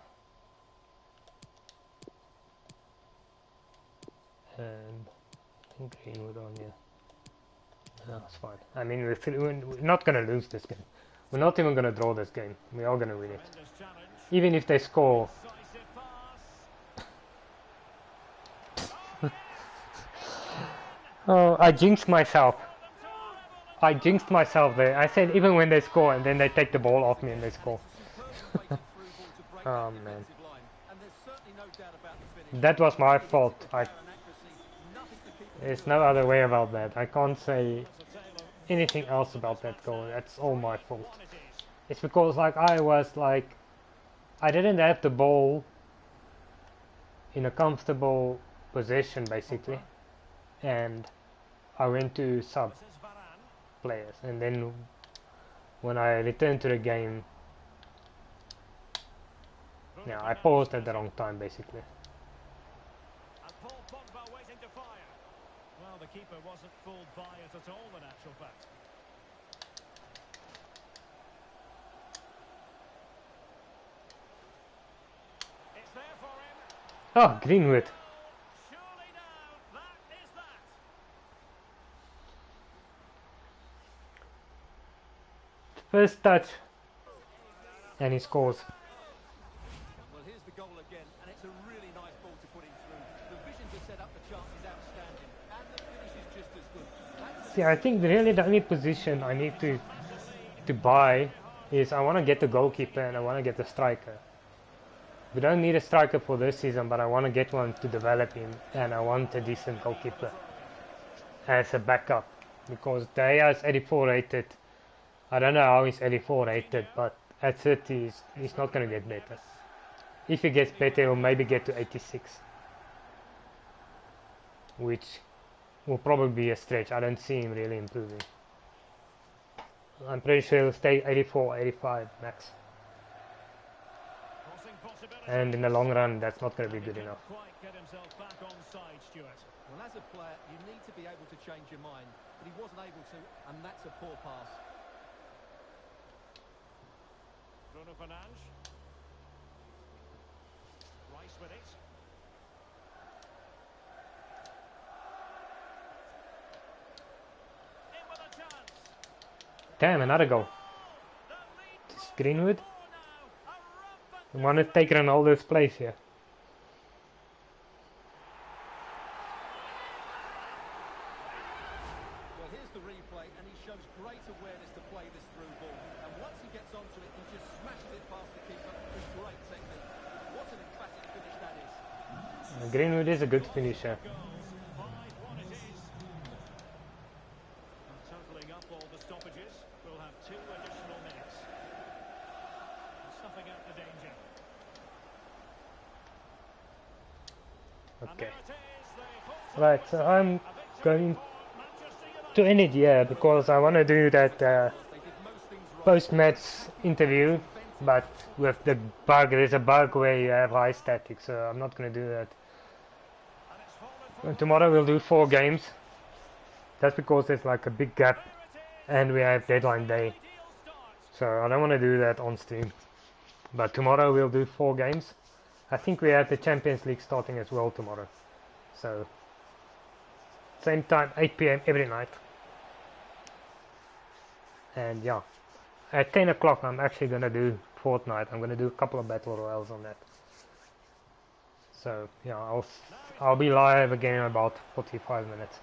Speaker 1: And I think Greenwood on here. No, it's fine. I mean, we're not going to lose this game. We're not even going to draw this game. We are going to win it. Even if they score. Oh, I jinxed myself. I jinxed myself there. I said even when they score and then they take the ball off me and they score. Oh man. That was my fault. There's no other way about that. I can't say anything else about that goal. That's all my fault. It's because like I didn't have the ball in a comfortable position basically, and I went to sub players, and then when I returned to the game, yeah, I paused at the wrong time basically.
Speaker 2: Well, the keeper wasn't fooled by it at all, in actual fact. It's there for him.
Speaker 1: Oh, Greenwood.
Speaker 2: Surely now, that is that.
Speaker 1: First touch, and he scores.
Speaker 3: Well, here's the goal again, and it's a really nice ball to put him through. The vision to set up the chance is outstanding, and the finish is just as good.
Speaker 1: See, I think really the only position I need to buy is I want to get the goalkeeper and I want to get the striker. We don't need a striker for this season, but I want to get one to develop him, and I want a decent goalkeeper as a backup, because De Gea is 84 rated. I don't know how he's 84 rated, but at 30 he's not going to get better. If he gets better, he'll maybe get to 86, which will probably be a stretch. I don't see him really improving. I'm pretty sure he'll stay 84, 85 max. And in the long run, that's not going to be good enough.
Speaker 2: Quite get himself back on side, Stuart.
Speaker 3: Well, as a player, you need to be able to change your mind, but he wasn't able to, and that's a poor pass.
Speaker 2: Bruno Fernandes. Rice with it. In with a chance.
Speaker 1: Damn, another goal. This is Greenwood. I want to take Ronaldo's place here.
Speaker 3: Well, here's the replay, and he shows great awareness to play this through ball. And once he gets onto it, he just smashes it past the keeper with great technique. What an emphatic finish that is.
Speaker 1: Greenwood is a good finisher.
Speaker 2: Totaling up all the stoppages, we'll have 2 additional minutes. Snuffing out the danger.
Speaker 1: Okay. Right, so I'm going to end it here because I want to do that post-match interview, but with the bug, there's a bug where you have high static, so I'm not going to do that. And tomorrow we'll do 4 games. That's because there's like a big gap and we have deadline day. So I don't want to do that on stream. But tomorrow we'll do 4 games. I think we have the Champions League starting as well tomorrow. So same time, 8 p.m. every night. And yeah, at 10 o'clock I'm actually gonna do Fortnite. I'm gonna do a couple of battle royales on that. So yeah, I'll be live again in about 45 minutes.